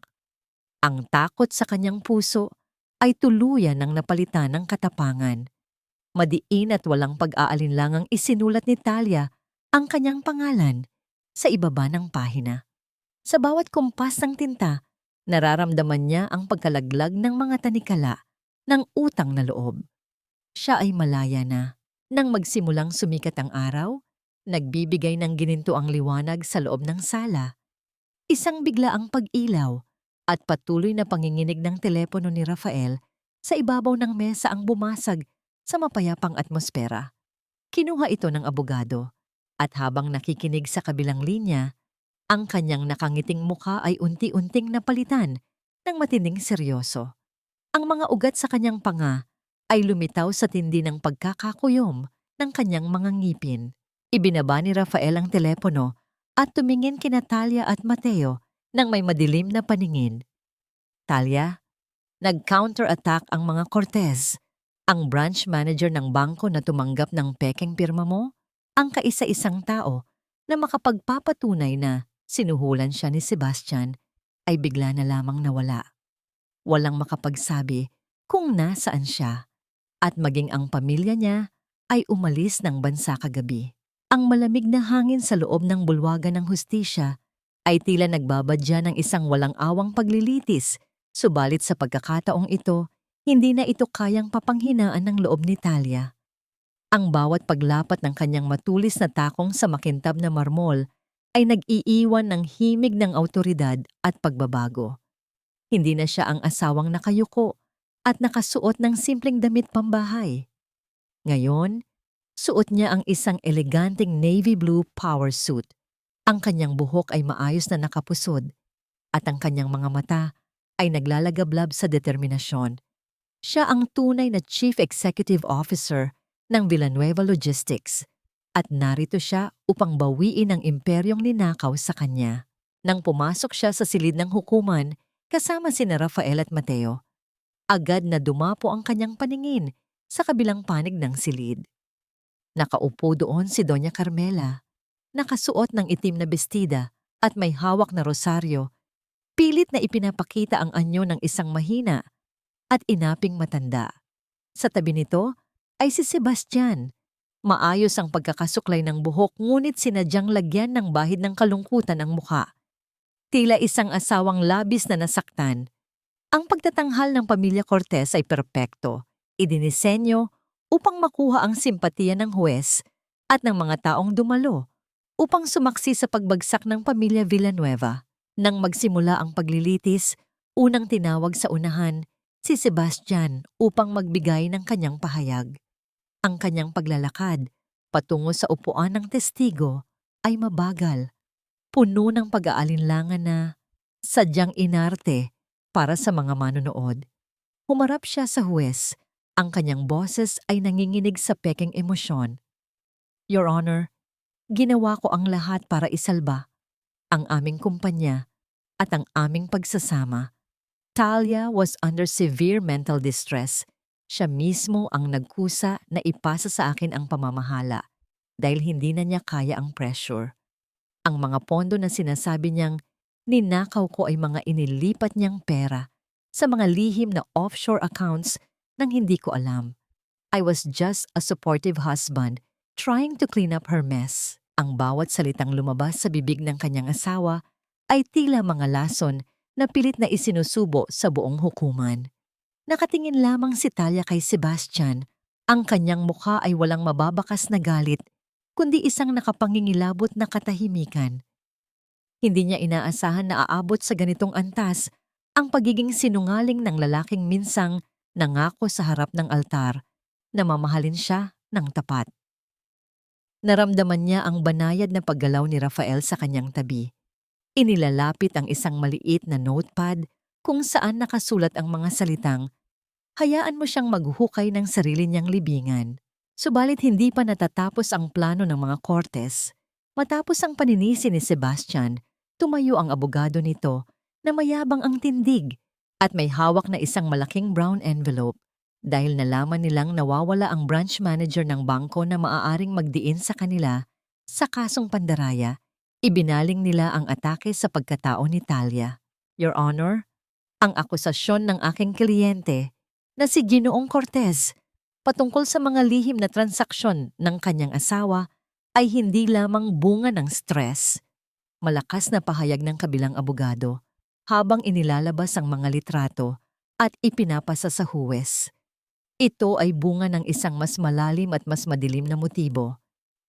Ang takot sa kanyang puso ay tuluyan ng napalitan ng katapangan. Madiin at walang pag-aalinlangang isinulat ni Talia ang kanyang pangalan sa ibaba ng pahina. Sa bawat kumpas ng tinta, nararamdaman niya ang pagkalaglag ng mga tanikala ng utang na loob. Siya ay malaya na. Nang magsimulang sumikat ang araw, nagbibigay ng gininto ang liwanag sa loob ng sala. Isang biglaang pag-ilaw at patuloy na panginginig ng telepono ni Rafael sa ibabaw ng mesa ang bumasag sa mapayapang atmosfera. Kinuha ito ng abogado at habang nakikinig sa kabilang linya, ang kanyang nakangiting mukha ay unti-unting napalitan ng matinding seryoso. Ang mga ugat sa kanyang panga ay lumitaw sa tindi ng pagkakakuyom ng kanyang mga ngipin. Ibinaba ni Rafael ang telepono at tumingin kina Talia at Mateo nang may madilim na paningin. Talia, nag-counter-attack ang mga Cortez. Ang branch manager ng bangko na tumanggap ng pekeng pirma mo, ang kaisa-isang tao na makapagpapatunay na sinuhulan siya ni Sebastian ay bigla na lamang nawala. Walang makapagsabi kung nasaan siya at maging ang pamilya niya ay umalis ng bansa kagabi. Ang malamig na hangin sa loob ng bulwagan ng hustisya ay tila nagbabadya ng isang walang awang paglilitis, subalit sa pagkakataong ito, hindi na ito kayang papanghinaan ng loob ni Talia. Ang bawat paglapat ng kanyang matulis na takong sa makintab na marmol ay nag-iiwan ng himig ng awtoridad at pagbabago. Hindi na siya ang asawang nakayuko at nakasuot ng simpleng damit pambahay. Ngayon, suot niya ang isang eleganteng navy blue power suit. Ang kanyang buhok ay maayos na nakapusod at ang kanyang mga mata ay naglalagablab sa determinasyon. Siya ang tunay na Chief Executive Officer ng Villanueva Logistics at narito siya upang bawiin ang imperyong ninakaw sa kanya. Nang pumasok siya sa silid ng hukuman kasama sina Rafael at Mateo, agad na dumapo ang kanyang paningin sa kabilang panig ng silid. Nakaupo doon si Doña Carmela, nakasuot ng itim na bestida at may hawak na rosaryo, pilit na ipinapakita ang anyo ng isang mahina at inaping matanda. Sa tabi nito ay si Sebastian. Maayos ang pagkakasuklay ng buhok ngunit sinadyang lagyan ng bahid ng kalungkutan ang mukha. Tila isang asawang labis na nasaktan. Ang pagtatanghal ng pamilya Cortez ay perpekto, idinisenyo upang makuha ang simpatiya ng huwes at ng mga taong dumalo upang sumaksi sa pagbagsak ng pamilya Villanueva. Nang magsimula ang paglilitis, unang tinawag sa unahan si Sebastian upang magbigay ng kanyang pahayag. Ang kanyang paglalakad patungo sa upuan ng testigo ay mabagal, puno ng pag-aalinlangan na sadyang inarte para sa mga manonood. Humarap siya sa huwes, ang kanyang boses ay nanginginig sa pekeng emosyon. Your Honor, ginawa ko ang lahat para isalba ang aming kumpanya at ang aming pagsasama. Talia was under severe mental distress. Siya mismo ang nagkusa na ipasa sa akin ang pamamahala dahil hindi na niya kaya ang pressure. Ang mga pondo na sinasabi niyang ninakaw ko ay mga inilipat niyang pera sa mga lihim na offshore accounts nang hindi ko alam. I was just a supportive husband trying to clean up her mess. Ang bawat salitang lumabas sa bibig ng kanyang asawa ay tila mga lason na pilit na isinusubo sa buong hukuman. Nakatingin lamang si Talia kay Sebastian. Ang kanyang mukha ay walang mababakas na galit, kundi isang nakapangingilabot na katahimikan. Hindi niya inaasahan na aabot sa ganitong antas ang pagiging sinungaling ng lalaking minsang nangako sa harap ng altar na mamahalin siya ng tapat. Naramdaman niya ang banayad na paggalaw ni Rafael sa kanyang tabi. Inilalapit ang isang maliit na notepad kung saan nakasulat ang mga salitang, "Hayaan mo siyang maghukay ng sarili niyang libingan." Subalit hindi pa natatapos ang plano ng mga Cortez. Matapos ang paninisi ni Sebastian, tumayo ang abogado nito na mayabang ang tindig at may hawak na isang malaking brown envelope. Dahil nalaman nilang nawawala ang branch manager ng bangko na maaaring magdiin sa kanila sa kasong pandaraya, ibinaling nila ang atake sa pagkatao ni Talia. Your Honor, ang akusasyon ng aking kliyente na si Ginoong Cortez patungkol sa mga lihim na transaksyon ng kanyang asawa ay hindi lamang bunga ng stress. Malakas na pahayag ng kabilang abogado habang inilalabas ang mga litrato at ipinapasa sa huwes. Ito ay bunga ng isang mas malalim at mas madilim na motibo.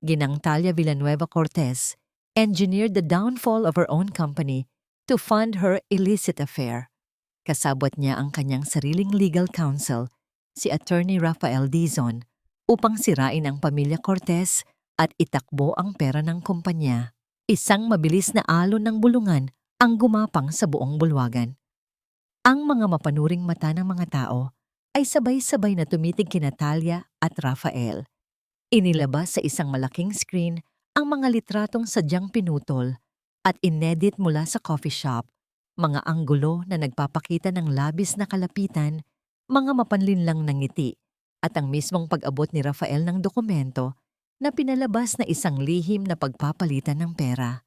Ginang Talia Villanueva Cortez engineered the downfall of her own company to fund her illicit affair. Kasabwat niya ang kanyang sariling legal counsel, si Attorney Rafael Dizon, upang sirain ang pamilya Cortez at itakbo ang pera ng kumpanya. Isang mabilis na alon ng bulungan ang gumapang sa buong bulwagan. Ang mga mapanuring mata ng mga tao ay sabay-sabay na tumitig kina Talia at Rafael. Inilabas sa isang malaking screen ang mga litratong sadyang pinutol at inedit mula sa coffee shop, mga anggulo na nagpapakita ng labis na kalapitan, mga mapanlinlang na ngiti, at ang mismong pag-abot ni Rafael ng dokumento na pinalabas na isang lihim na pagpapalitan ng pera.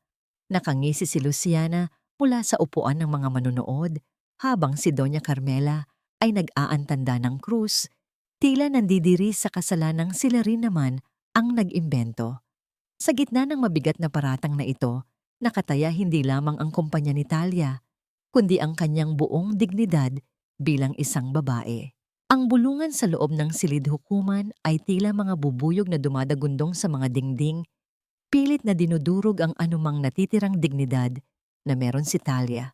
Nakangisi si Luciana mula sa upuan ng mga manunood habang si Doña Carmela ay nag-aantanda ng krus, tila nandidiri sa kasalanang sila rin naman ang nag-imbento. Sa gitna ng mabigat na paratang na ito, nakataya hindi lamang ang kumpanya ni Talia, kundi ang kanyang buong dignidad bilang isang babae. Ang bulungan sa loob ng silid hukuman ay tila mga bubuyog na dumadagundong sa mga dingding, pilit na dinudurog ang anumang natitirang dignidad na meron si Talia.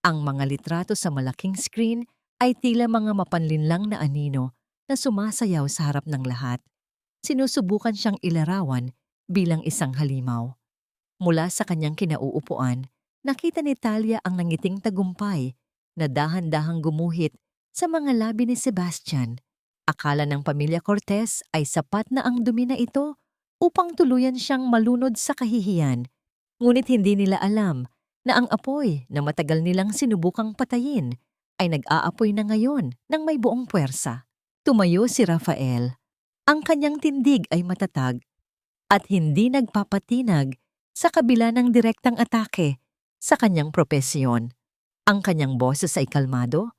Ang mga litrato sa malaking screen ay tila mga mapanlinlang na anino na sumasayaw sa harap ng lahat. Sinusubukan siyang ilarawan bilang isang halimaw. Mula sa kanyang kinauupuan, nakita ni Talia ang nangiting tagumpay na dahan-dahang gumuhit sa mga labi ni Sebastian. Akala ng pamilya Cortez ay sapat na ang dumi na ito upang tuluyan siyang malunod sa kahihiyan. Ngunit hindi nila alam na ang apoy na matagal nilang sinubukang patayin ay nag-aapoy na ngayon ng may buong puwersa. Tumayo si Rafael. Ang kanyang tindig ay matatag at hindi nagpapatinag sa kabila ng direktang atake sa kanyang propesyon. Ang kanyang boses ay kalmado,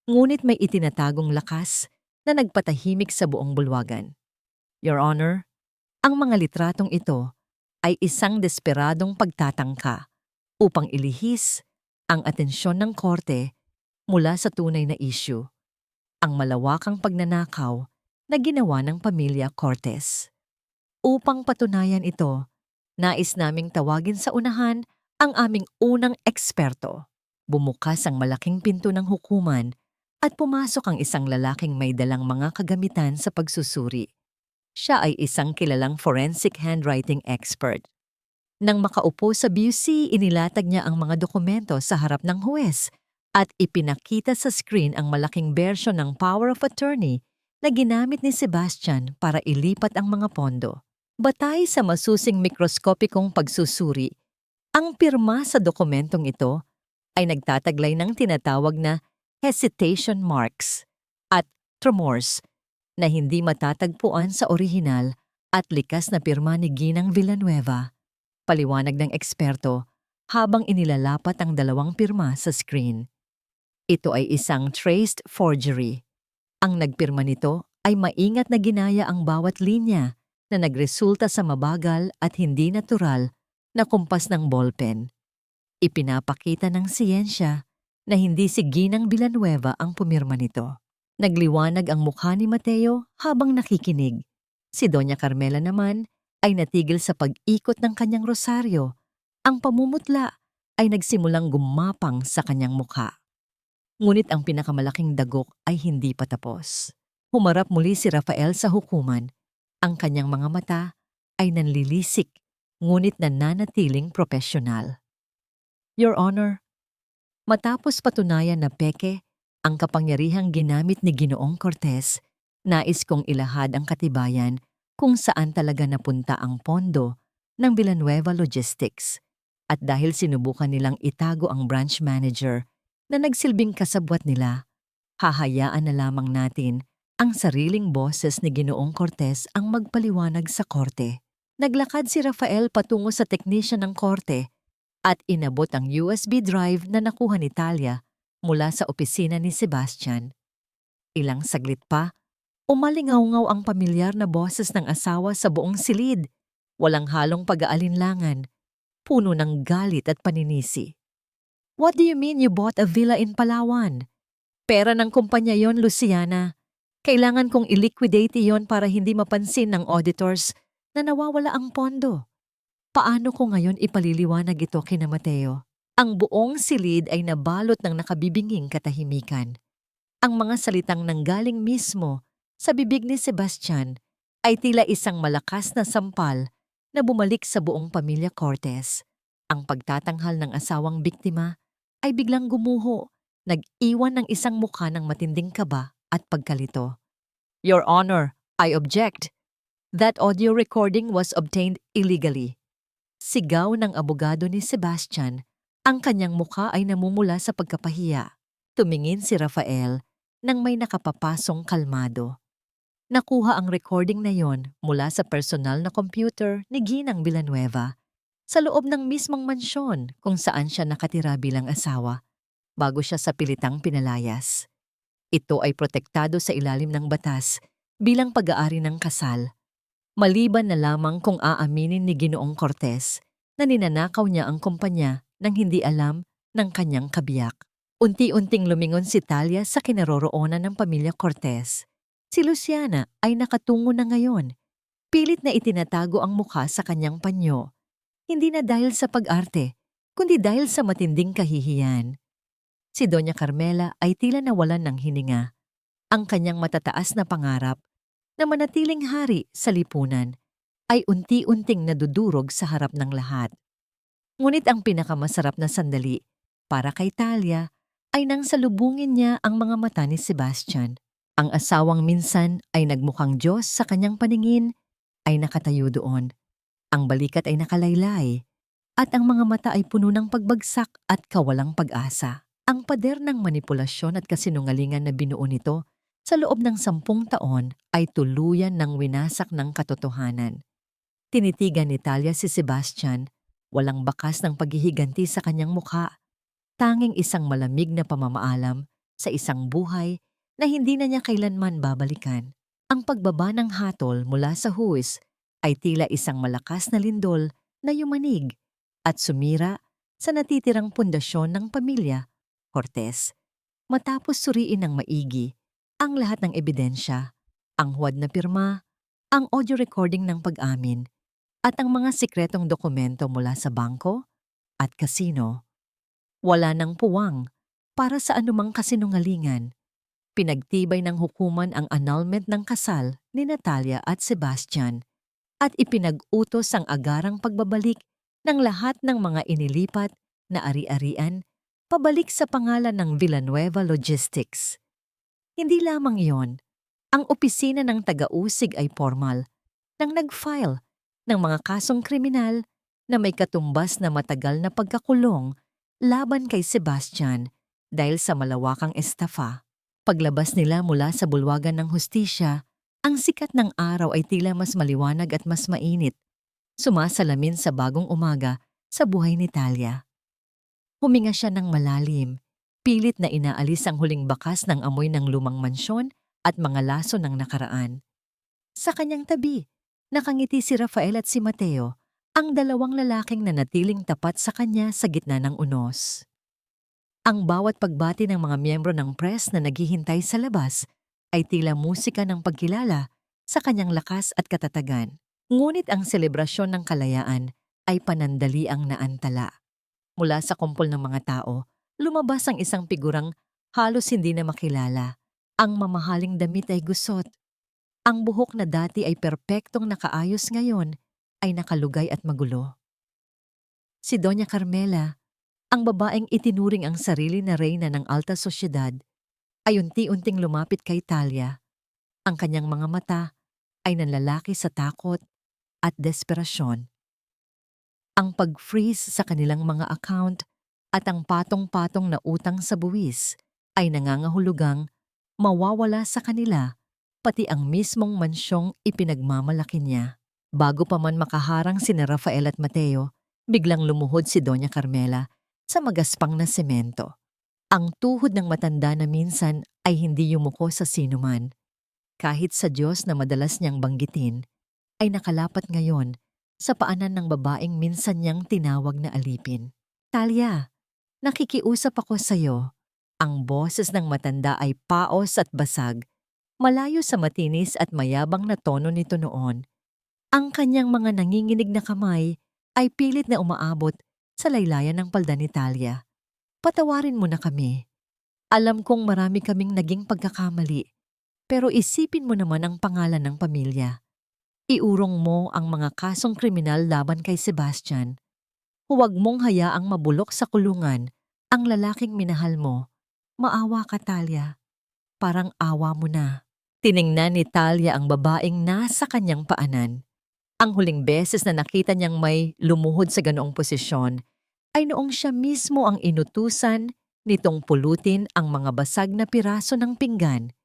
ngunit may itinatagong lakas na nagpatahimik sa buong bulwagan. Your Honor, ang mga litratong ito ay isang desperadong pagtatangka upang ilihis ang atensyon ng korte mula sa tunay na issue, ang malawakang pagnanakaw na ginawa ng pamilya Cortez. Upang patunayan ito, nais naming tawagin sa unahan ang aming unang eksperto. Bumukas ang malaking pinto ng hukuman at pumasok ang isang lalaking may dalang mga kagamitan sa pagsusuri. Siya ay isang kilalang forensic handwriting expert. Nang makaupo sa BUC, inilatag niya ang mga dokumento sa harap ng huwes at ipinakita sa screen ang malaking bersyon ng power of attorney na ginamit ni Sebastian para ilipat ang mga pondo. Batay sa masusing mikroskopikong pagsusuri, ang pirma sa dokumentong ito ay nagtataglay ng tinatawag na hesitation marks at tremors na hindi matatagpuan sa orihinal at likas na pirma ni Ginang Villanueva. Paliwanag ng eksperto habang inilalapat ang dalawang pirma sa screen. Ito ay isang traced forgery. Ang nagpirma nito ay maingat na ginaya ang bawat linya na nagresulta sa mabagal at hindi natural na kumpas ng ballpen. Ipinapakita ng siyensya na hindi si Ginang Villanueva ang pumirma nito. Nagliwanag ang mukha ni Mateo habang nakikinig. Si Doña Carmela naman ay natigil sa pag-ikot ng kanyang rosaryo. Ang pamumutla ay nagsimulang gumapang sa kanyang mukha. Ngunit ang pinakamalaking dagok ay hindi pa tapos. Humarap muli si Rafael sa hukuman. Ang kanyang mga mata ay nanlilisik, ngunit nananatiling propesyonal. Your Honor, matapos patunayan na peke ang kapangyarihang ginamit ni Ginoong Cortez, nais kong ilahad ang katibayan kung saan talaga napunta ang pondo ng Villanueva Logistics. At dahil sinubukan nilang itago ang branch manager na nagsilbing kasabwat nila, hahayaan na lamang natin ang sariling boses ni Ginoong Cortez ang magpaliwanag sa korte. Naglakad si Rafael patungo sa technician ng korte at inabot ang USB drive na nakuha ni Talia mula sa opisina ni Sebastian. Ilang saglit pa, umalingaw-ngaw ang pamilyar na boses ng asawa sa buong silid. Walang halong pag-aalinlangan, puno ng galit at paninisi. What do you mean you bought a villa in Palawan? Pera ng kumpanya yon, Luciana. Kailangan kong i-liquidate iyon para hindi mapansin ng auditors na nawawala ang pondo. Paano ko ngayon ipaliliwanag ito kina Mateo? Ang buong silid ay nabalot ng nakabibinging katahimikan. Ang mga salitang nanggaling mismo sa bibig ni Sebastian ay tila isang malakas na sampal na bumalik sa buong pamilya Cortez. Ang pagtatanghal ng asawang biktima ay biglang gumuho, nag-iwan ng isang mukha ng matinding kaba at pagkalito. Your Honor, I object. That audio recording was obtained illegally. Sigaw ng abogado ni Sebastian, ang kanyang mukha ay namumula sa pagkapahiya. Tumingin si Rafael nang may nakapapasong kalmado. Nakuha ang recording na yon mula sa personal na computer ni Ginang Villanueva sa loob ng mismong mansyon kung saan siya nakatira bilang asawa. bago siya sa pilitang pinalayas. Ito ay protektado sa ilalim ng batas bilang pag-aari ng kasal, maliban na lamang kung aaminin ni Ginoong Cortez na ninanakaw niya ang kumpanya nang hindi alam ng kanyang kabiyak. Unti-unting lumingon si Talia sa kinaroroonan ng pamilya Cortez. Si Luciana ay nakatungo na ngayon. Pilit na itinatago ang mukha sa kanyang panyo. Hindi na dahil sa pag-arte, kundi dahil sa matinding kahihiyan. Si Doña Carmela ay tila nawalan ng hininga. Ang kanyang matataas na pangarap na manatiling hari sa lipunan ay unti-unting nadudurog sa harap ng lahat. Ngunit ang pinakamasarap na sandali para kay Talia ay nang salubungin niya ang mga mata ni Sebastian. Ang asawang minsan ay nagmukhang Diyos sa kanyang paningin ay nakatayo doon. Ang balikat ay nakalaylay at ang mga mata ay puno ng pagbagsak at kawalang pag-asa. Ang pader ng manipulasyon at kasinungalingan na binuo nito sa loob ng 10 taon ay tuluyan ng winasak ng katotohanan. Tinitigan ni Talia si Sebastian, walang bakas ng paghihiganti sa kanyang mukha, tanging isang malamig na pamamaalam sa isang buhay na hindi na niya kailanman babalikan. Ang pagbaba ng hatol mula sa huwis ay tila isang malakas na lindol na yumanig at sumira sa natitirang pundasyon ng pamilya Cortez. Matapos suriin ng maigi ang lahat ng ebidensya, ang huwad na pirma, ang audio recording ng pag-amin, at ang mga sikretong dokumento mula sa bangko at kasino, wala nang puwang para sa anumang kasinungalingan. Pinagtibay ng hukuman ang annulment ng kasal ni Natalia at Sebastian at ipinag-utos ang agarang pagbabalik ng lahat ng mga inilipat na ari-arian pabalik sa pangalan ng Villanueva Logistics. Hindi lamang iyon, ang opisina ng taga-usig ay formal nang nag-file ng mga kasong kriminal na may katumbas na matagal na pagkakulong laban kay Sebastian dahil sa malawakang estafa. Paglabas nila mula sa bulwagan ng hustisya, ang sikat ng araw ay tila mas maliwanag at mas mainit, sumasalamin sa bagong umaga sa buhay ni Talia. Huminga siya ng malalim, pilit na inaalis ang huling bakas ng amoy ng lumang mansyon at mga laso ng nakaraan. Sa kanyang tabi, nakangiti si Rafael at si Mateo, ang dalawang lalaking nanatiling tapat sa kanya sa gitna ng unos. Ang bawat pagbati ng mga miyembro ng press na naghihintay sa labas ay tila musika ng pagkilala sa kanyang lakas at katatagan. Ngunit ang selebrasyon ng kalayaan ay panandaliang naantala. Mula sa kumpol ng mga tao, lumabas ang isang figurang halos hindi na makilala. Ang mamahaling damit ay gusot. Ang buhok na dati ay perpektong nakaayos ngayon ay nakalugay at magulo. Si Doña Carmela, ang babaeng itinuring ang sarili na reyna ng alta sosyedad, ay unti-unting lumapit kay Talia. Ang kanyang mga mata ay nanlalaki sa takot at desperasyon. Ang pag-freeze sa kanilang mga account at ang patong-patong na utang sa buwis ay nangangahulugang mawawala sa kanila pati ang mismong mansyong ipinagmamalaki niya. Bago pa man makaharang sina Rafael at Mateo, biglang lumuhod si Doña Carmela sa magaspang na semento. Ang tuhod ng matanda na minsan ay hindi yumuko sa sinuman. Kahit sa Diyos na madalas niyang banggitin, ay nakalapat ngayon sa paanan ng babaeng minsan niyang tinawag na alipin. Talia, nakikiusap ako sa iyo. Ang boses ng matanda ay paos at basag, malayo sa matinis at mayabang na tono nito noon. Ang kanyang mga nanginginig na kamay ay pilit na umaabot sa laylayan ng palda ni Talia. Patawarin mo na kami. Alam kong marami kaming naging pagkakamali, pero isipin mo naman ang pangalan ng pamilya. Iurong mo ang mga kasong kriminal laban kay Sebastian. Huwag mong hayaang mabulok sa kulungan ang lalaking minahal mo. Maawa ka, Talia. Parang awa mo na. Tiningnan ni Talia ang babaeng nasa kanyang paanan. Ang huling beses na nakita niyang may lumuhod sa ganoong posisyon ay noong siya mismo ang inutusan nitong pulutin ang mga basag na piraso ng pinggan.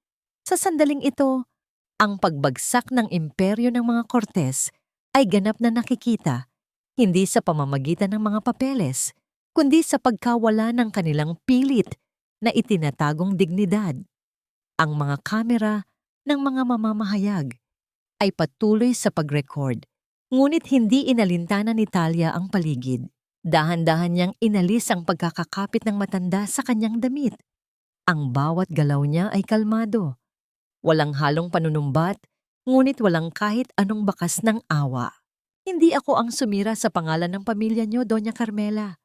Sa sandaling ito, ang pagbagsak ng imperyo ng mga Cortez ay ganap na nakikita, hindi sa pamamagitan ng mga papeles, kundi sa pagkawala ng kanilang pilit na itinatagong dignidad. Ang mga kamera ng mga mamamahayag ay patuloy sa pag-record, ngunit hindi inalintana ni Talia ang paligid. Dahan-dahan niyang inalis ang pagkakakapit ng matanda sa kanyang damit. Ang bawat galaw niya ay kalmado. Walang halong panunumbat, ngunit walang kahit anong bakas ng awa. Hindi ako ang sumira sa pangalan ng pamilya niyo, Doña Carmela.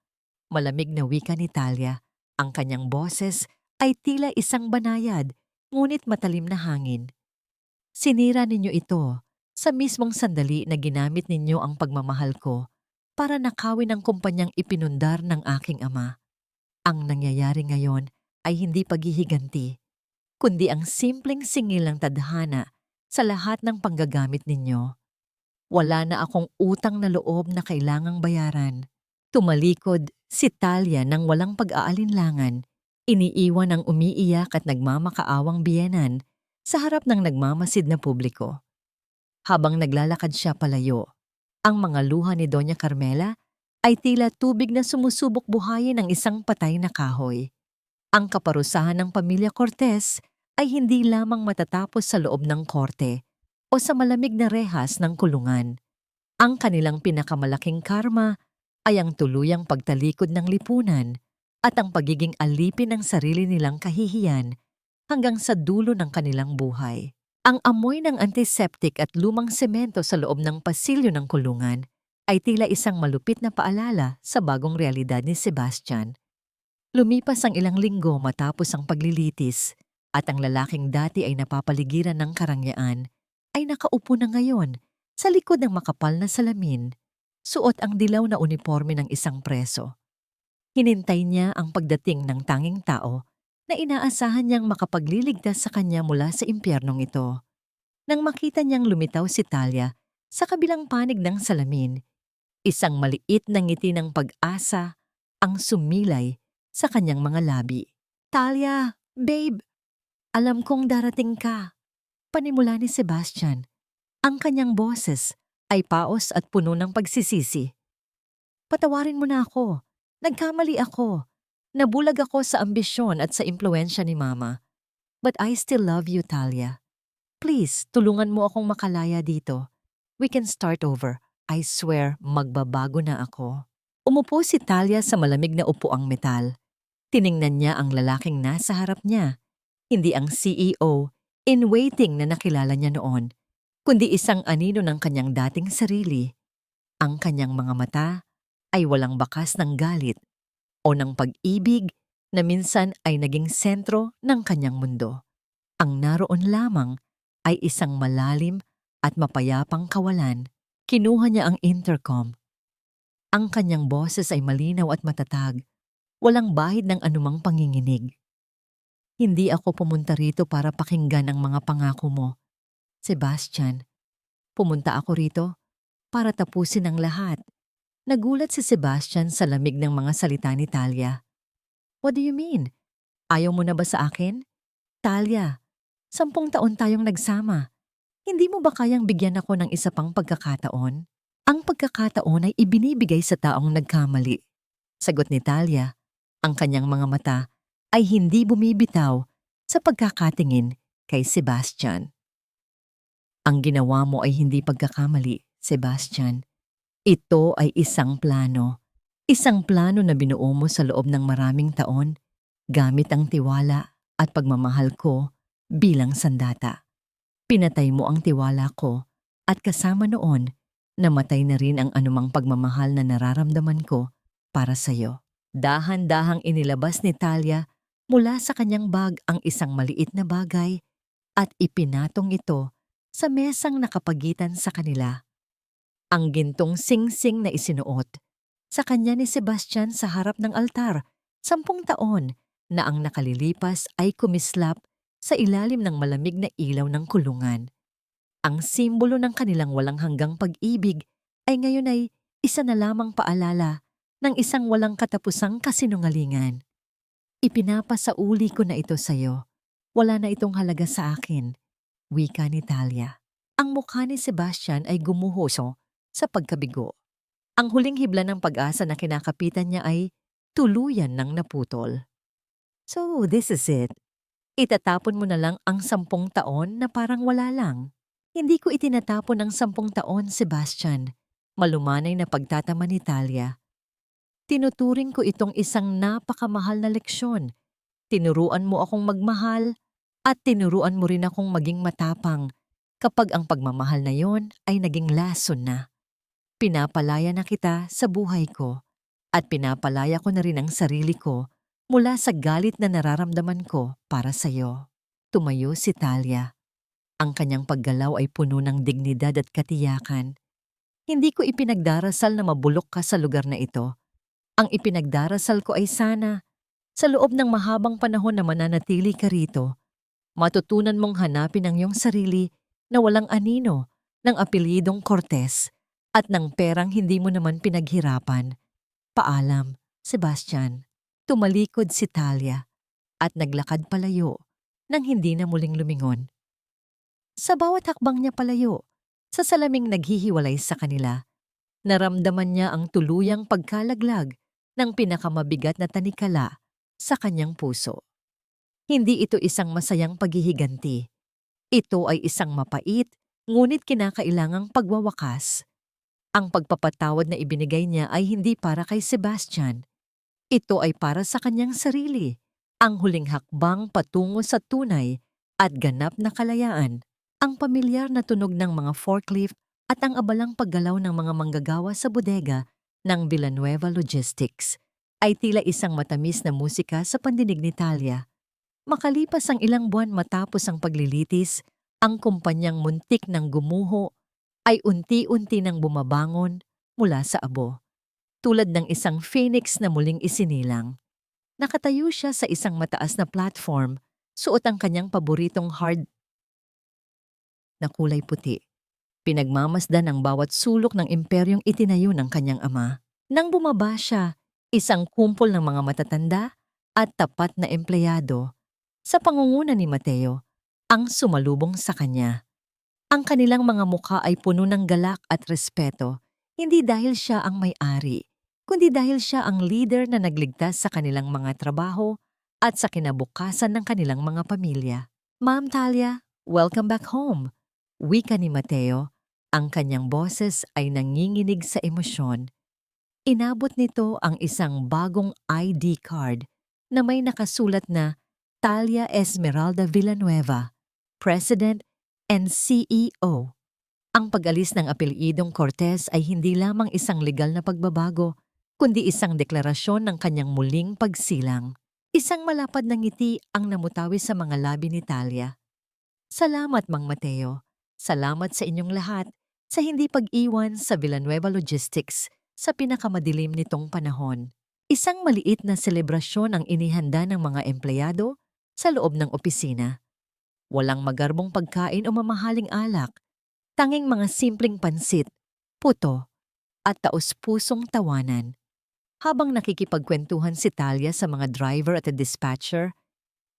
Malamig na wika ni Talia. Ang kanyang boses ay tila isang banayad, ngunit matalim na hangin. Sinira ninyo ito sa mismong sandali na ginamit ninyo ang pagmamahal ko para nakawin ang kumpanyang ipinundar ng aking ama. Ang nangyayari ngayon ay hindi paghihiganti, kundi ang simpleng singil ng tadhana sa lahat ng panggagamit ninyo. Wala na akong utang na loob na kailangang bayaran. Tumalikod si Talia ng walang pag-aalinlangan, iniiwan ang umiiyak at nagmamakaawang biyenan sa harap ng nagmamasid na publiko. Habang naglalakad siya palayo, ang mga luha ni Doña Carmela ay tila tubig na sumusubok buhayin ng isang patay na kahoy. Ang kaparusahan ng pamilya Cortez ay hindi lamang matatapos sa loob ng korte o sa malamig na rehas ng kulungan. Ang kanilang pinakamalaking karma ay ang tuluyang pagtalikod ng lipunan at ang pagiging alipin ng sarili nilang kahihiyan hanggang sa dulo ng kanilang buhay. Ang amoy ng antiseptic at lumang semento sa loob ng pasilyo ng kulungan ay tila isang malupit na paalala sa bagong realidad ni Sebastian. Lumipas ang ilang linggo matapos ang paglilitis at ang lalaking dati ay napapaligiran ng karangyaan ay nakaupo na ngayon sa likod ng makapal na salamin, suot ang dilaw na uniforme ng isang preso. Hinintay niya ang pagdating ng tanging tao na inaasahan niyang makapagliligtas sa kanya mula sa impyernong ito. Nang makita niyang lumitaw si Talia sa kabilang panig ng salamin, isang maliit na ngiti ng pag-asa ang sumilay sa kanyang mga labi. "Talia, babe, alam kong darating ka," panimula ni Sebastian. Ang kanyang boses ay paos at puno ng pagsisisi. "Patawarin mo na ako. Nagkamali ako. Nabulag ako sa ambisyon at sa impluwensya ni Mama. But I still love you, Talia. Please, tulungan mo akong makalaya dito. We can start over. I swear, magbabago na ako." Umupo si Talia sa malamig na upuang metal. Tiningnan niya ang lalaking nasa harap niya, hindi ang CEO in waiting na nakilala niya noon, kundi isang anino ng kanyang dating sarili. Ang kanyang mga mata ay walang bakas ng galit o ng pag-ibig na minsan ay naging sentro ng kanyang mundo. Ang naroon lamang ay isang malalim at mapayapang kawalan. Kinuha niya ang intercom. Ang kanyang boses ay malinaw at matatag, walang bahid ng anumang panginginig. "Hindi ako pumunta rito para pakinggan ang mga pangako mo, Sebastian. Pumunta ako rito para tapusin ang lahat." Nagulat si Sebastian sa lamig ng mga salita ni Talia. "What do you mean? Ayaw mo na ba sa akin? Talia, 10 taon tayong nagsama. Hindi mo ba kayang bigyan ako ng isa pang pagkakataon?" "Ang pagkakataon ay ibinibigay sa taong nagkamali," sagot ni Talia. Ang kanyang mga mata ay hindi bumibitaw sa pagkakatingin kay Sebastian. "Ang ginawa mo ay hindi pagkakamali, Sebastian. Ito ay isang plano. Isang plano na binuo mo sa loob ng maraming taon gamit ang tiwala at pagmamahal ko bilang sandata. Pinatay mo ang tiwala ko at kasama noon, namatay na rin ang anumang pagmamahal na nararamdaman ko para sa'yo." Dahan-dahang inilabas ni Talia mula sa kanyang bag ang isang maliit na bagay at ipinatong ito sa mesang nakapagitan sa kanila. Ang gintong singsing na isinuot sa kanya ni Sebastian sa harap ng altar, 10 taon na ang nakalilipas ay kumislap sa ilalim ng malamig na ilaw ng kulungan. Ang simbolo ng kanilang walang hanggang pag-ibig ay ngayon ay isa na lamang paalala ng isang walang katapusang kasinungalingan. "Ipinapasauli ko na ito sa'yo. Wala na itong halaga sa akin," wika ni Talia. Ang mukha ni Sebastian ay gumuhoso sa pagkabigo. Ang huling hibla ng pag-asa na kinakapitan niya ay tuluyan ng naputol. So, this is it. Itatapon mo na lang ang 10 taon na parang wala lang. Hindi ko itinatapon ang 10 taon, Sebastian. Malumanay na pagtatama ni Talia. Tinuturing ko itong isang napakamahal na leksyon. Tinuruan mo akong magmahal at tinuruan mo rin akong maging matapang kapag ang pagmamahal na yon ay naging lason na. Pinapalaya na kita sa buhay ko at pinapalaya ko na rin ang sarili ko mula sa galit na nararamdaman ko para sa iyo. Tumayo si Talia. Ang kanyang paggalaw ay puno ng dignidad at katiyakan. Hindi ko ipinagdarasal na mabulok ka sa lugar na ito. Ang ipinagdarasal ko ay sana, sa loob ng mahabang panahon na mananatili ka rito, matutunan mong hanapin ang iyong sarili na walang anino ng apelyidong Cortez at ng perang hindi mo naman pinaghirapan. Paalam, Sebastian. Tumalikod si Talia at naglakad palayo nang hindi na muling lumingon. Sa bawat hakbang niya palayo, sa salaming naghihiwalay sa kanila, naramdaman niya ang tuluyang pagkalaglag ng pinakamabigat na tanikala sa kanyang puso. Hindi ito isang masayang paghihiganti. Ito ay isang mapait, ngunit kinakailangang pagwawakas. Ang pagpapatawad na ibinigay niya ay hindi para kay Sebastian. Ito ay para sa kanyang sarili, ang huling hakbang patungo sa tunay at ganap na kalayaan. Ang pamilyar na tunog ng mga forklift at ang abalang paggalaw ng mga manggagawa sa bodega ng Villanueva Logistics ay tila isang matamis na musika sa pandinig ni Talia. Makalipas ang ilang buwan matapos ang paglilitis, ang kumpanyang muntik ng gumuho ay unti-unti nang bumabangon mula sa abo. Tulad ng isang phoenix na muling isinilang. Nakatayo siya sa isang mataas na platform, suot ang kanyang paboritong hard na kulay puti. Pinagmamasdan ang bawat sulok ng imperyong itinayo ng kanyang ama. Nang bumaba siya, isang kumpol ng mga matatanda at tapat na empleyado, sa pangunguna ni Mateo, ang sumalubong sa kanya. Ang kanilang mga mukha ay puno ng galak at respeto, hindi dahil siya ang may-ari, kundi dahil siya ang leader na nagligtas sa kanilang mga trabaho at sa kinabukasan ng kanilang mga pamilya. Ma'am Talia, welcome back home. Wika ni Mateo, ang kanyang boses ay nanginginig sa emosyon. Inabot nito ang isang bagong ID card na may nakasulat na Talia Esmeralda Villanueva, President and CEO. Ang pag-alis ng apelyidong Cortez ay hindi lamang isang legal na pagbabago, kundi isang deklarasyon ng kanyang muling pagsilang. Isang malapad na ngiti ang namutawi sa mga labi ni Talia. Salamat, Mang Mateo. Salamat sa inyong lahat sa hindi pag-iwan sa Villanueva Logistics sa pinakamadilim nitong panahon. Isang maliit na selebrasyon ang inihanda ng mga empleyado sa loob ng opisina. Walang magarbong pagkain o mamahaling alak, tanging mga simpleng pansit, puto, at taos-pusong tawanan. Habang nakikipagkwentuhan si Talia sa mga driver at dispatcher,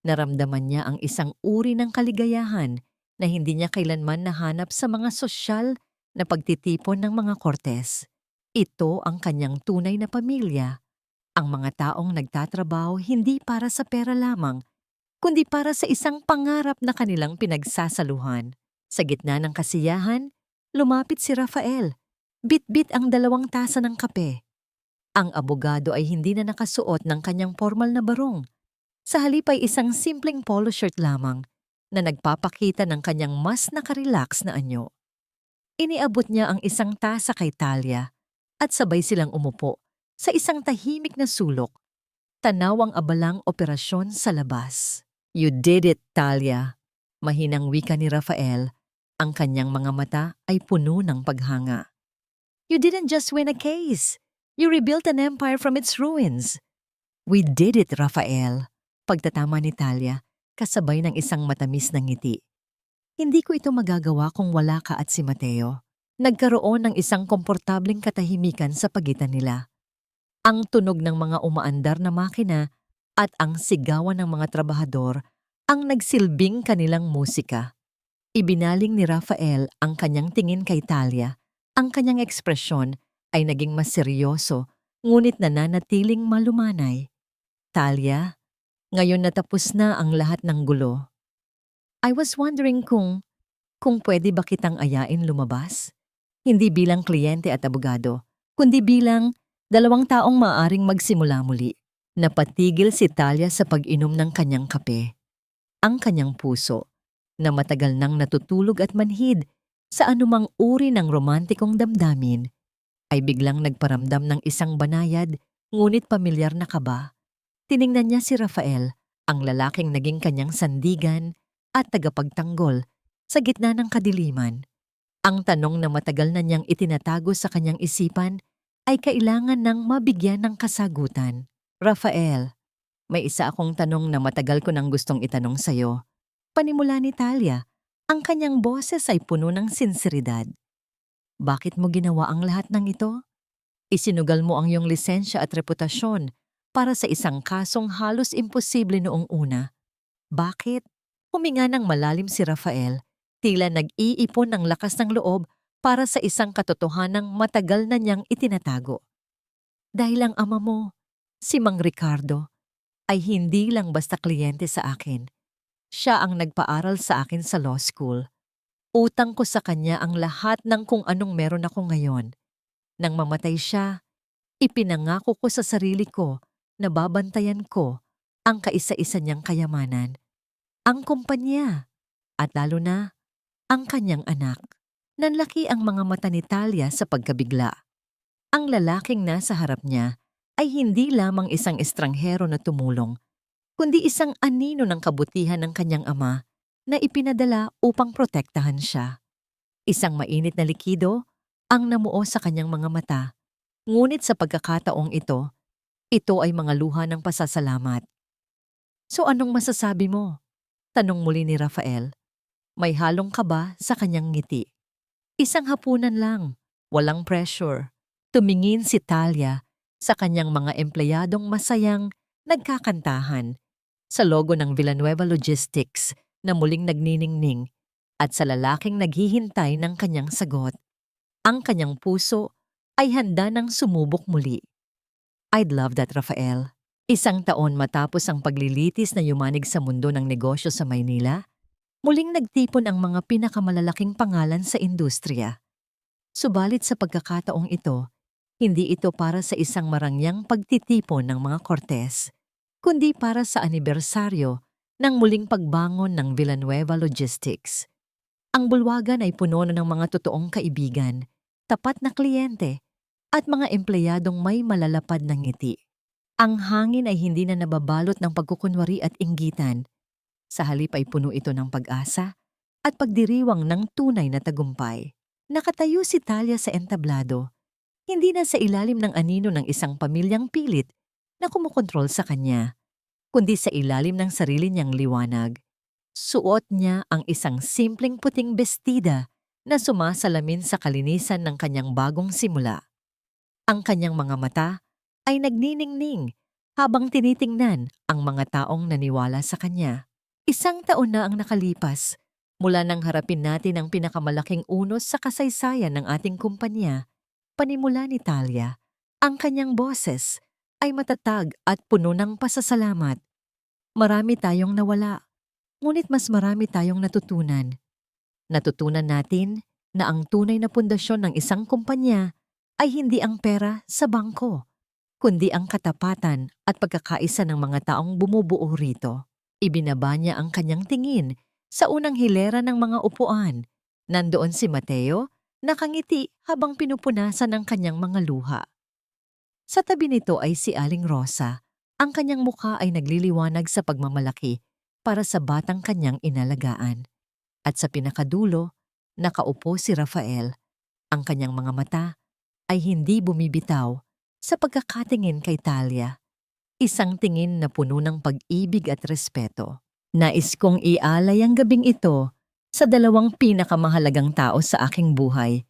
naramdaman niya ang isang uri ng kaligayahan na hindi niya kailanman nahanap sa mga sosyal na pagtitipon ng mga Cortez. Ito ang kanyang tunay na pamilya, ang mga taong nagtatrabaho hindi para sa pera lamang, kundi para sa isang pangarap na kanilang pinagsasaluhan. Sa gitna ng kasiyahan, lumapit si Rafael. Bit-bit ang 2 tasa ng kape. Ang abogado ay hindi na nakasuot ng kanyang formal na barong. Sa halip ay isang simpleng polo shirt lamang na nagpapakita ng kanyang mas nakarelax na anyo. Iniabot niya ang 1 tasa kay Talia at sabay silang umupo sa isang tahimik na sulok. Tanaw ang abalang operasyon sa labas. You did it, Talia. Mahinang wika ni Rafael. Ang kanyang mga mata ay puno ng paghanga. You didn't just win a case. You rebuilt an empire from its ruins. We did it, Rafael. Pagtatama ni Talia, kasabay ng isang matamis na ngiti. Hindi ko ito magagawa kung wala ka at si Mateo. Nagkaroon ng isang komportableng katahimikan sa pagitan nila. Ang tunog ng mga umaandar na makina at ang sigawan ng mga trabahador ang nagsilbing kanilang musika. Ibinaling ni Rafael ang kanyang tingin kay Talia. Ang kanyang ekspresyon ay naging mas seryoso, ngunit nananatiling malumanay. Talia, Ngayon natapos na ang lahat ng gulo. I was wondering kung pwede ba kitang ayain lumabas? Hindi bilang kliyente at abogado, kundi bilang dalawang taong maaaring magsimula muli. Napatigil si Talia sa pag-inom ng kanyang kape. Ang kanyang puso, na matagal nang natutulog at manhid sa anumang uri ng romantikong damdamin, ay biglang nagparamdam ng isang banayad ngunit pamilyar na kaba. Tiningnan niya si Rafael, ang lalaking naging kanyang sandigan at tagapagtanggol sa gitna ng kadiliman. Ang tanong na matagal na niyang itinatago sa kanyang isipan ay kailangan ng mabigyan ng kasagutan. Rafael, may isa akong tanong na matagal ko nang gustong itanong sa'yo. Panimula ni Talia, ang kanyang boses ay puno ng sinseridad. Bakit mo ginawa ang lahat ng ito? Isinugal mo ang iyong lisensya at reputasyon para sa isang kasong halos imposible noong una. Bakit? Huminga ng malalim si Rafael, tila nag-iipon ng lakas ng loob para sa isang katotohanang matagal na niyang itinatago. Dahil ang ama mo, si Mang Ricardo, ay hindi lang basta kliyente sa akin. Siya ang nagpaaral sa akin sa law school. Utang ko sa kanya ang lahat ng kung anong meron ako ngayon. Nang mamatay siya, ipinangako ko sa sarili ko na babantayan ko ang kaisa-isa niyang kayamanan, ang kumpanya, at lalo na ang kanyang anak. Nanlaki ang mga mata ni Talia sa pagkabigla. Ang lalaking nasa harap niya ay hindi lamang isang estranghero na tumulong, kundi isang anino ng kabutihan ng kanyang ama na ipinadala upang protektahan siya. Isang mainit na likido ang namuo sa kanyang mga mata, ngunit sa pagkakataong ito ay mga luha ng pasasalamat. So anong masasabi mo? Tanong muli ni Rafael. May halong kaba sa kanyang ngiti. Isang hapunan lang, walang pressure. Tumingin si Talia sa kanyang mga empleyadong masayang nagkakantahan, sa logo ng Villanueva Logistics na muling nagniningning, at sa lalaking naghihintay ng kanyang sagot. Ang kanyang puso ay handa ng sumubok muli. I'd love that, Rafael. Isang taon matapos ang paglilitis na yumanig sa mundo ng negosyo sa Maynila, muling nagtipon ang mga pinakamalalaking pangalan sa industriya. Subalit sa pagkakataong ito, hindi ito para sa isang marangyang pagtitipon ng mga Cortez, kundi para sa anibersaryo ng muling pagbangon ng Villanueva Logistics. Ang bulwagan ay puno ng mga totoong kaibigan, tapat na kliyente, at mga empleyadong may malalapad na ngiti. Ang hangin ay hindi na nababalot ng pagkukunwari at inggitan. Sa halip ay puno ito ng pag-asa at pagdiriwang ng tunay na tagumpay. Nakatayo si Talia sa entablado, hindi na sa ilalim ng anino ng isang pamilyang pilit na kumukontrol sa kanya, kundi sa ilalim ng sarili niyang liwanag. Suot niya ang isang simpleng puting bestida na sumasalamin sa kalinisan ng kanyang bagong simula. Ang kanyang mga mata ay nagniningning habang tinitingnan ang mga taong naniwala sa kanya. Isang taon na ang nakalipas mula nang harapin natin ang pinakamalaking unos sa kasaysayan ng ating kumpanya. Panimula ni Talia, ang kanyang boses ay matatag at puno ng pasasalamat. Marami tayong nawala, ngunit mas marami tayong natutunan. Natutunan natin na ang tunay na pundasyon ng isang kumpanya ay hindi ang pera sa bangko, kundi ang katapatan at pagkakaisa ng mga taong bumubuo rito. Ibinaba niya ang kanyang tingin sa unang hilera ng mga upuan. Nandoon si Mateo, nakangiti habang pinupunasan ang kanyang mga luha. Sa tabi nito ay si Aling Rosa. Ang kanyang mukha ay nagliliwanag sa pagmamalaki para sa batang kanyang inalagaan. At sa pinakadulo, nakaupo si Rafael. Ang kanyang mga mata ay hindi bumibitaw sa pagkakatingin kay Talia. Isang tingin na puno ng pag-ibig at respeto. Nais kong ialay ang gabing ito sa dalawang pinakamahalagang tao sa aking buhay.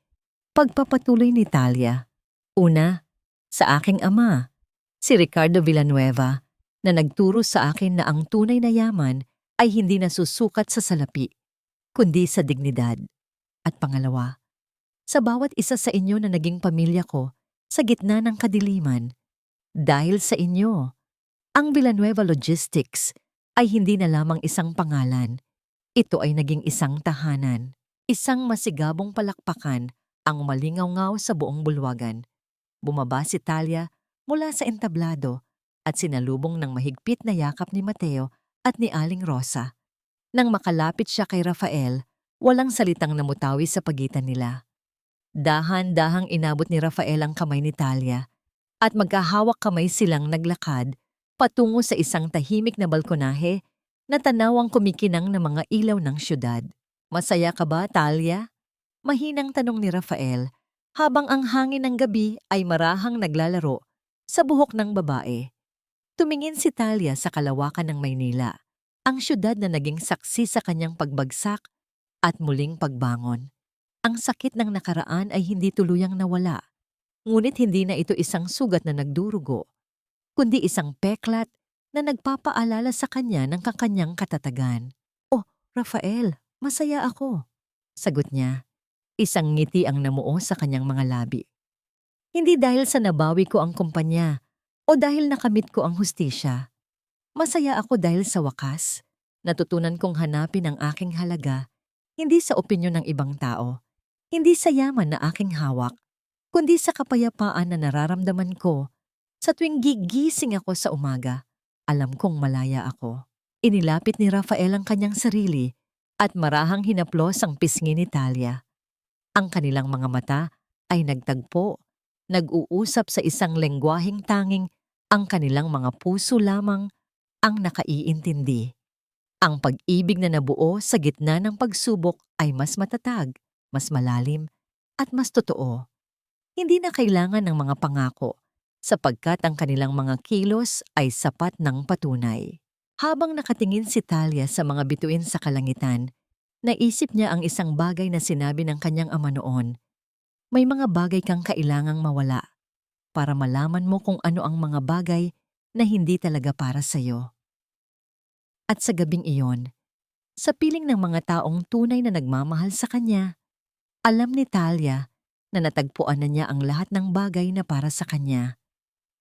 Pagpapatuloy ni Talia. Una, sa aking ama, si Ricardo Villanueva, na nagturo sa akin na ang tunay na yaman ay hindi nasusukat sa salapi, kundi sa dignidad. At pangalawa, sa bawat isa sa inyo na naging pamilya ko sa gitna ng kadiliman. Dahil sa inyo, Ang Villanueva Logistics ay hindi na lamang isang pangalan. Ito ay naging isang tahanan, isang masigabong palakpakan ang malingaw-ngaw sa buong bulwagan. Bumaba si Talia mula sa entablado at sinalubong ng mahigpit na yakap ni Mateo at ni Aling Rosa. Nang makalapit siya kay Rafael, walang salitang namutawi sa pagitan nila. Dahan-dahang inabot ni Rafael ang kamay ni Talia at magkahawak kamay silang naglakad patungo sa isang tahimik na balkonahe na tanawang kumikinang ng mga ilaw ng syudad. Masaya ka ba, Talia? Mahinang tanong ni Rafael habang ang hangin ng gabi ay marahang naglalaro sa buhok ng babae. Tumingin si Talia sa kalawakan ng Maynila, ang syudad na naging saksi sa kanyang pagbagsak at muling pagbangon. Ang sakit ng nakaraan ay hindi tuluyang nawala, ngunit hindi na ito isang sugat na nagdurugo, kundi isang peklat na nagpapaalala sa kanya ng kakanyang katatagan. "Oh, Rafael, masaya ako," sagot niya. Isang ngiti ang namuo sa kanyang mga labi. "Hindi dahil sa nabawi ko ang kumpanya o dahil nakamit ko ang hustisya. Masaya ako dahil sa wakas, natutunan kong hanapin ang aking halaga, hindi sa opinyon ng ibang tao, hindi sa yaman na aking hawak, kundi sa kapayapaan na nararamdaman ko sa tuwing gigising ako sa umaga. Alam kong malaya ako." Inilapit ni Rafael ang kanyang sarili at marahang hinaplos ang pisngi ni Talia. Ang kanilang mga mata ay nagtagpo, nag-uusap sa isang lengguwaheng tanging ang kanilang mga puso lamang ang nakaiintindi. Ang pag-ibig na nabuo sa gitna ng pagsubok ay mas matatag, mas malalim, at mas totoo. Hindi na kailangan ng mga pangako, sapagkat ang kanilang mga kilos ay sapat ng patunay. Habang nakatingin si Talia sa mga bituin sa kalangitan, naisip niya ang isang bagay na sinabi ng kanyang ama noon. May mga bagay kang kailangang mawala para malaman mo kung ano ang mga bagay na hindi talaga para sa'yo. At sa gabing iyon, sa piling ng mga taong tunay na nagmamahal sa kanya, alam ni Talia na natagpuan na niya ang lahat ng bagay na para sa kanya.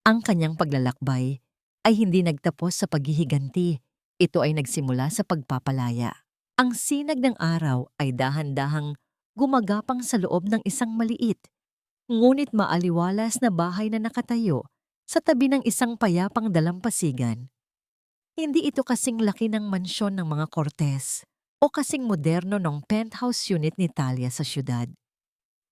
Ang kanyang paglalakbay ay hindi nagtapos sa paghihiganti. Ito ay nagsimula sa pagpapalaya. Ang sinag ng araw ay dahan-dahang gumagapang sa loob ng isang maliit, ngunit maaliwalas na bahay na nakatayo sa tabi ng isang payapang dalampasigan. Hindi ito kasing laki ng mansyon ng mga Cortez o kasing moderno ng penthouse unit ni Talia sa syudad.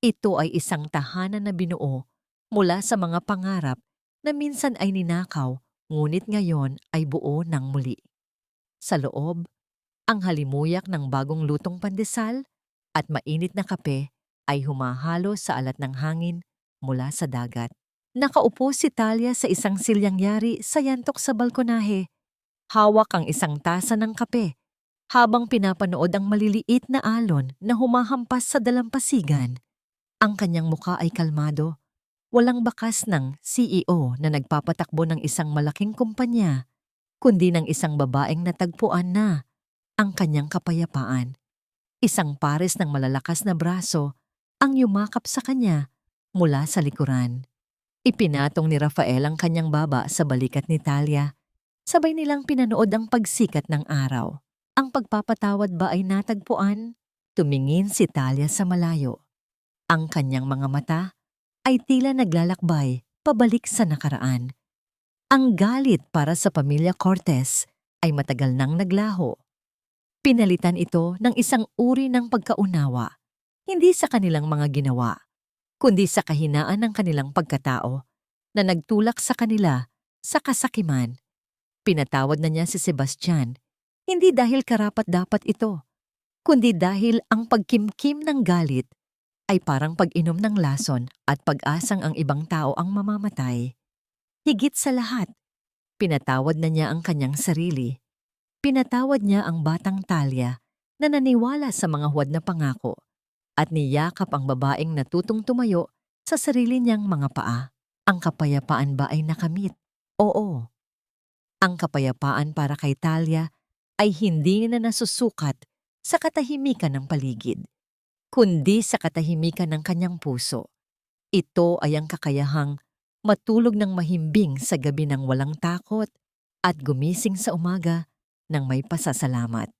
Ito ay isang tahanan na binuo mula sa mga pangarap na minsan ay ninakaw, ngunit ngayon ay buo ng muli. Sa loob, ang halimuyak ng bagong lutong pandesal at mainit na kape ay humahalo sa alat ng hangin mula sa dagat. Nakaupo si Talia sa isang silyang yari sa yantok sa balkonahe. Hawak ang isang tasa ng kape habang pinapanood ang maliliit na alon na humahampas sa dalampasigan. Ang kanyang muka ay kalmado, walang bakas ng CEO na nagpapatakbo ng isang malaking kumpanya, kundi ng isang babaeng natagpuan na ang kanyang kapayapaan. Isang pares ng malalakas na braso ang yumakap sa kanya mula sa likuran. Ipinatong ni Rafael ang kanyang baba sa balikat ni Talia. Sabay nilang pinanood ang pagsikat ng araw. Ang pagpapatawad ba ay natagpuan? Tumingin si Talia sa malayo. Ang kanyang mga mata ay tila naglalakbay pabalik sa nakaraan. Ang galit para sa pamilya Cortez ay matagal nang naglaho. Pinalitan ito ng isang uri ng pagkaunawa, hindi sa kanilang mga ginawa, kundi sa kahinaan ng kanilang pagkatao na nagtulak sa kanila sa kasakiman. Pinatawad na niya si Sebastian, hindi dahil karapat-dapat ito, kundi dahil ang pagkimkim ng galit ay parang pag-inom ng lason at pag-asang ang ibang tao ang mamamatay. Higit sa lahat, pinatawad na niya ang kanyang sarili. Pinatawad niya ang batang Talia na naniwala sa mga huwad na pangako at niyakap ang babaeng natutong tumayo sa sarili niyang mga paa. Ang kapayapaan ba ay nakamit? Oo. Ang kapayapaan para kay Talia ay hindi na nasusukat sa katahimikan ng paligid, kundi sa katahimikan ng kanyang puso. Ito ay ang kakayahang matulog ng mahimbing sa gabi ng walang takot, at gumising sa umaga ng may pasasalamat.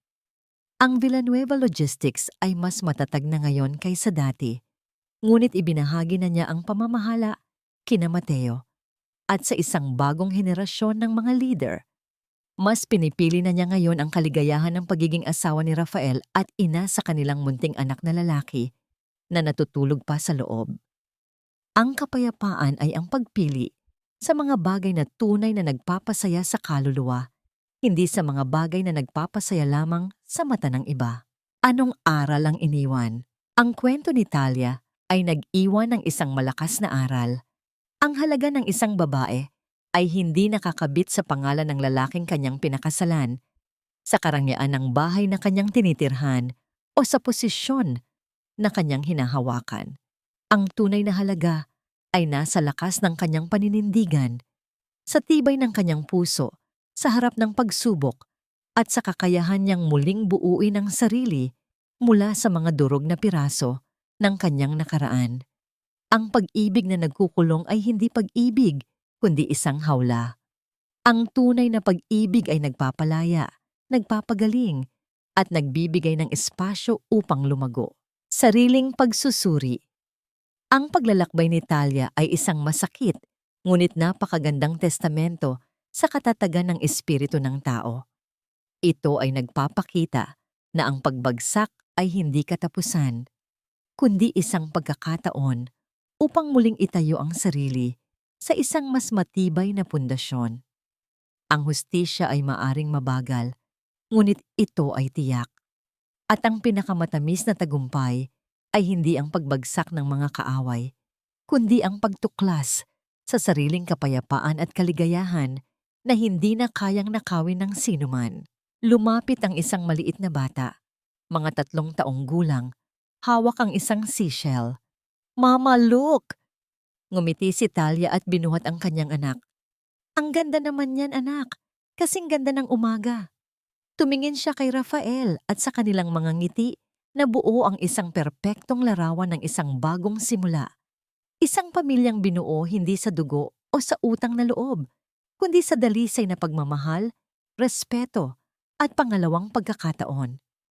Ang Villanueva Logistics ay mas matatag na ngayon kaysa dati, ngunit ibinahagi na niya ang pamamahala kina Mateo at sa isang bagong henerasyon ng mga leader. Mas pinipili na niya ngayon ang kaligayahan ng pagiging asawa ni Rafael at ina sa kanilang munting anak na lalaki na natutulog pa sa loob. Ang kapayapaan ay ang pagpili sa mga bagay na tunay na nagpapasaya sa kaluluwa, hindi sa mga bagay na nagpapasaya lamang sa mata ng iba. Anong aral ang iniwan? Ang kwento ni Talia ay nag-iwan ng isang malakas na aral. Ang halaga ng isang babae ay hindi nakakabit sa pangalan ng lalaking kanyang pinakasalan, sa karangyaan ng bahay na kanyang tinitirhan o sa posisyon na kanyang hinahawakan. Ang tunay na halaga ay nasa lakas ng kanyang paninindigan, sa tibay ng kanyang puso, sa harap ng pagsubok, at sa kakayahan niyang muling buuin ang sarili mula sa mga durog na piraso ng kanyang nakaraan. Ang pag-ibig na nagkukulong ay hindi pag-ibig, kundi isang hawla. Ang tunay na pag-ibig ay nagpapalaya, nagpapagaling, at nagbibigay ng espasyo upang lumago. Sariling pagsusuri. Ang paglalakbay ni Talia ay isang masakit, ngunit napakagandang testamento sa katatagan ng espiritu ng tao. Ito ay nagpapakita na ang pagbagsak ay hindi katapusan, kundi isang pagkakataon upang muling itayo ang sarili sa isang mas matibay na pundasyon. Ang hustisya ay maaring mabagal, ngunit ito ay tiyak. At ang pinakamatamis na tagumpay ay hindi ang pagbagsak ng mga kaaway, kundi ang pagtuklas sa sariling kapayapaan at kaligayahan na hindi na kayang nakawin ng sinuman. Lumapit ang isang maliit na bata, mga 3 taong gulang, hawak ang isang seashell. "Mama, look!" Ngumiti si Talia at binuhat ang kanyang anak. "Ang ganda naman yan, anak. Kasing ganda ng umaga." Tumingin siya kay Rafael at sa kanilang mga ngiti na buo ang isang perpektong larawan ng isang bagong simula. Isang pamilyang binuo hindi sa dugo o sa utang na loob, kundi sa dalisay na pagmamahal, respeto, at pangalawang pagkakataon.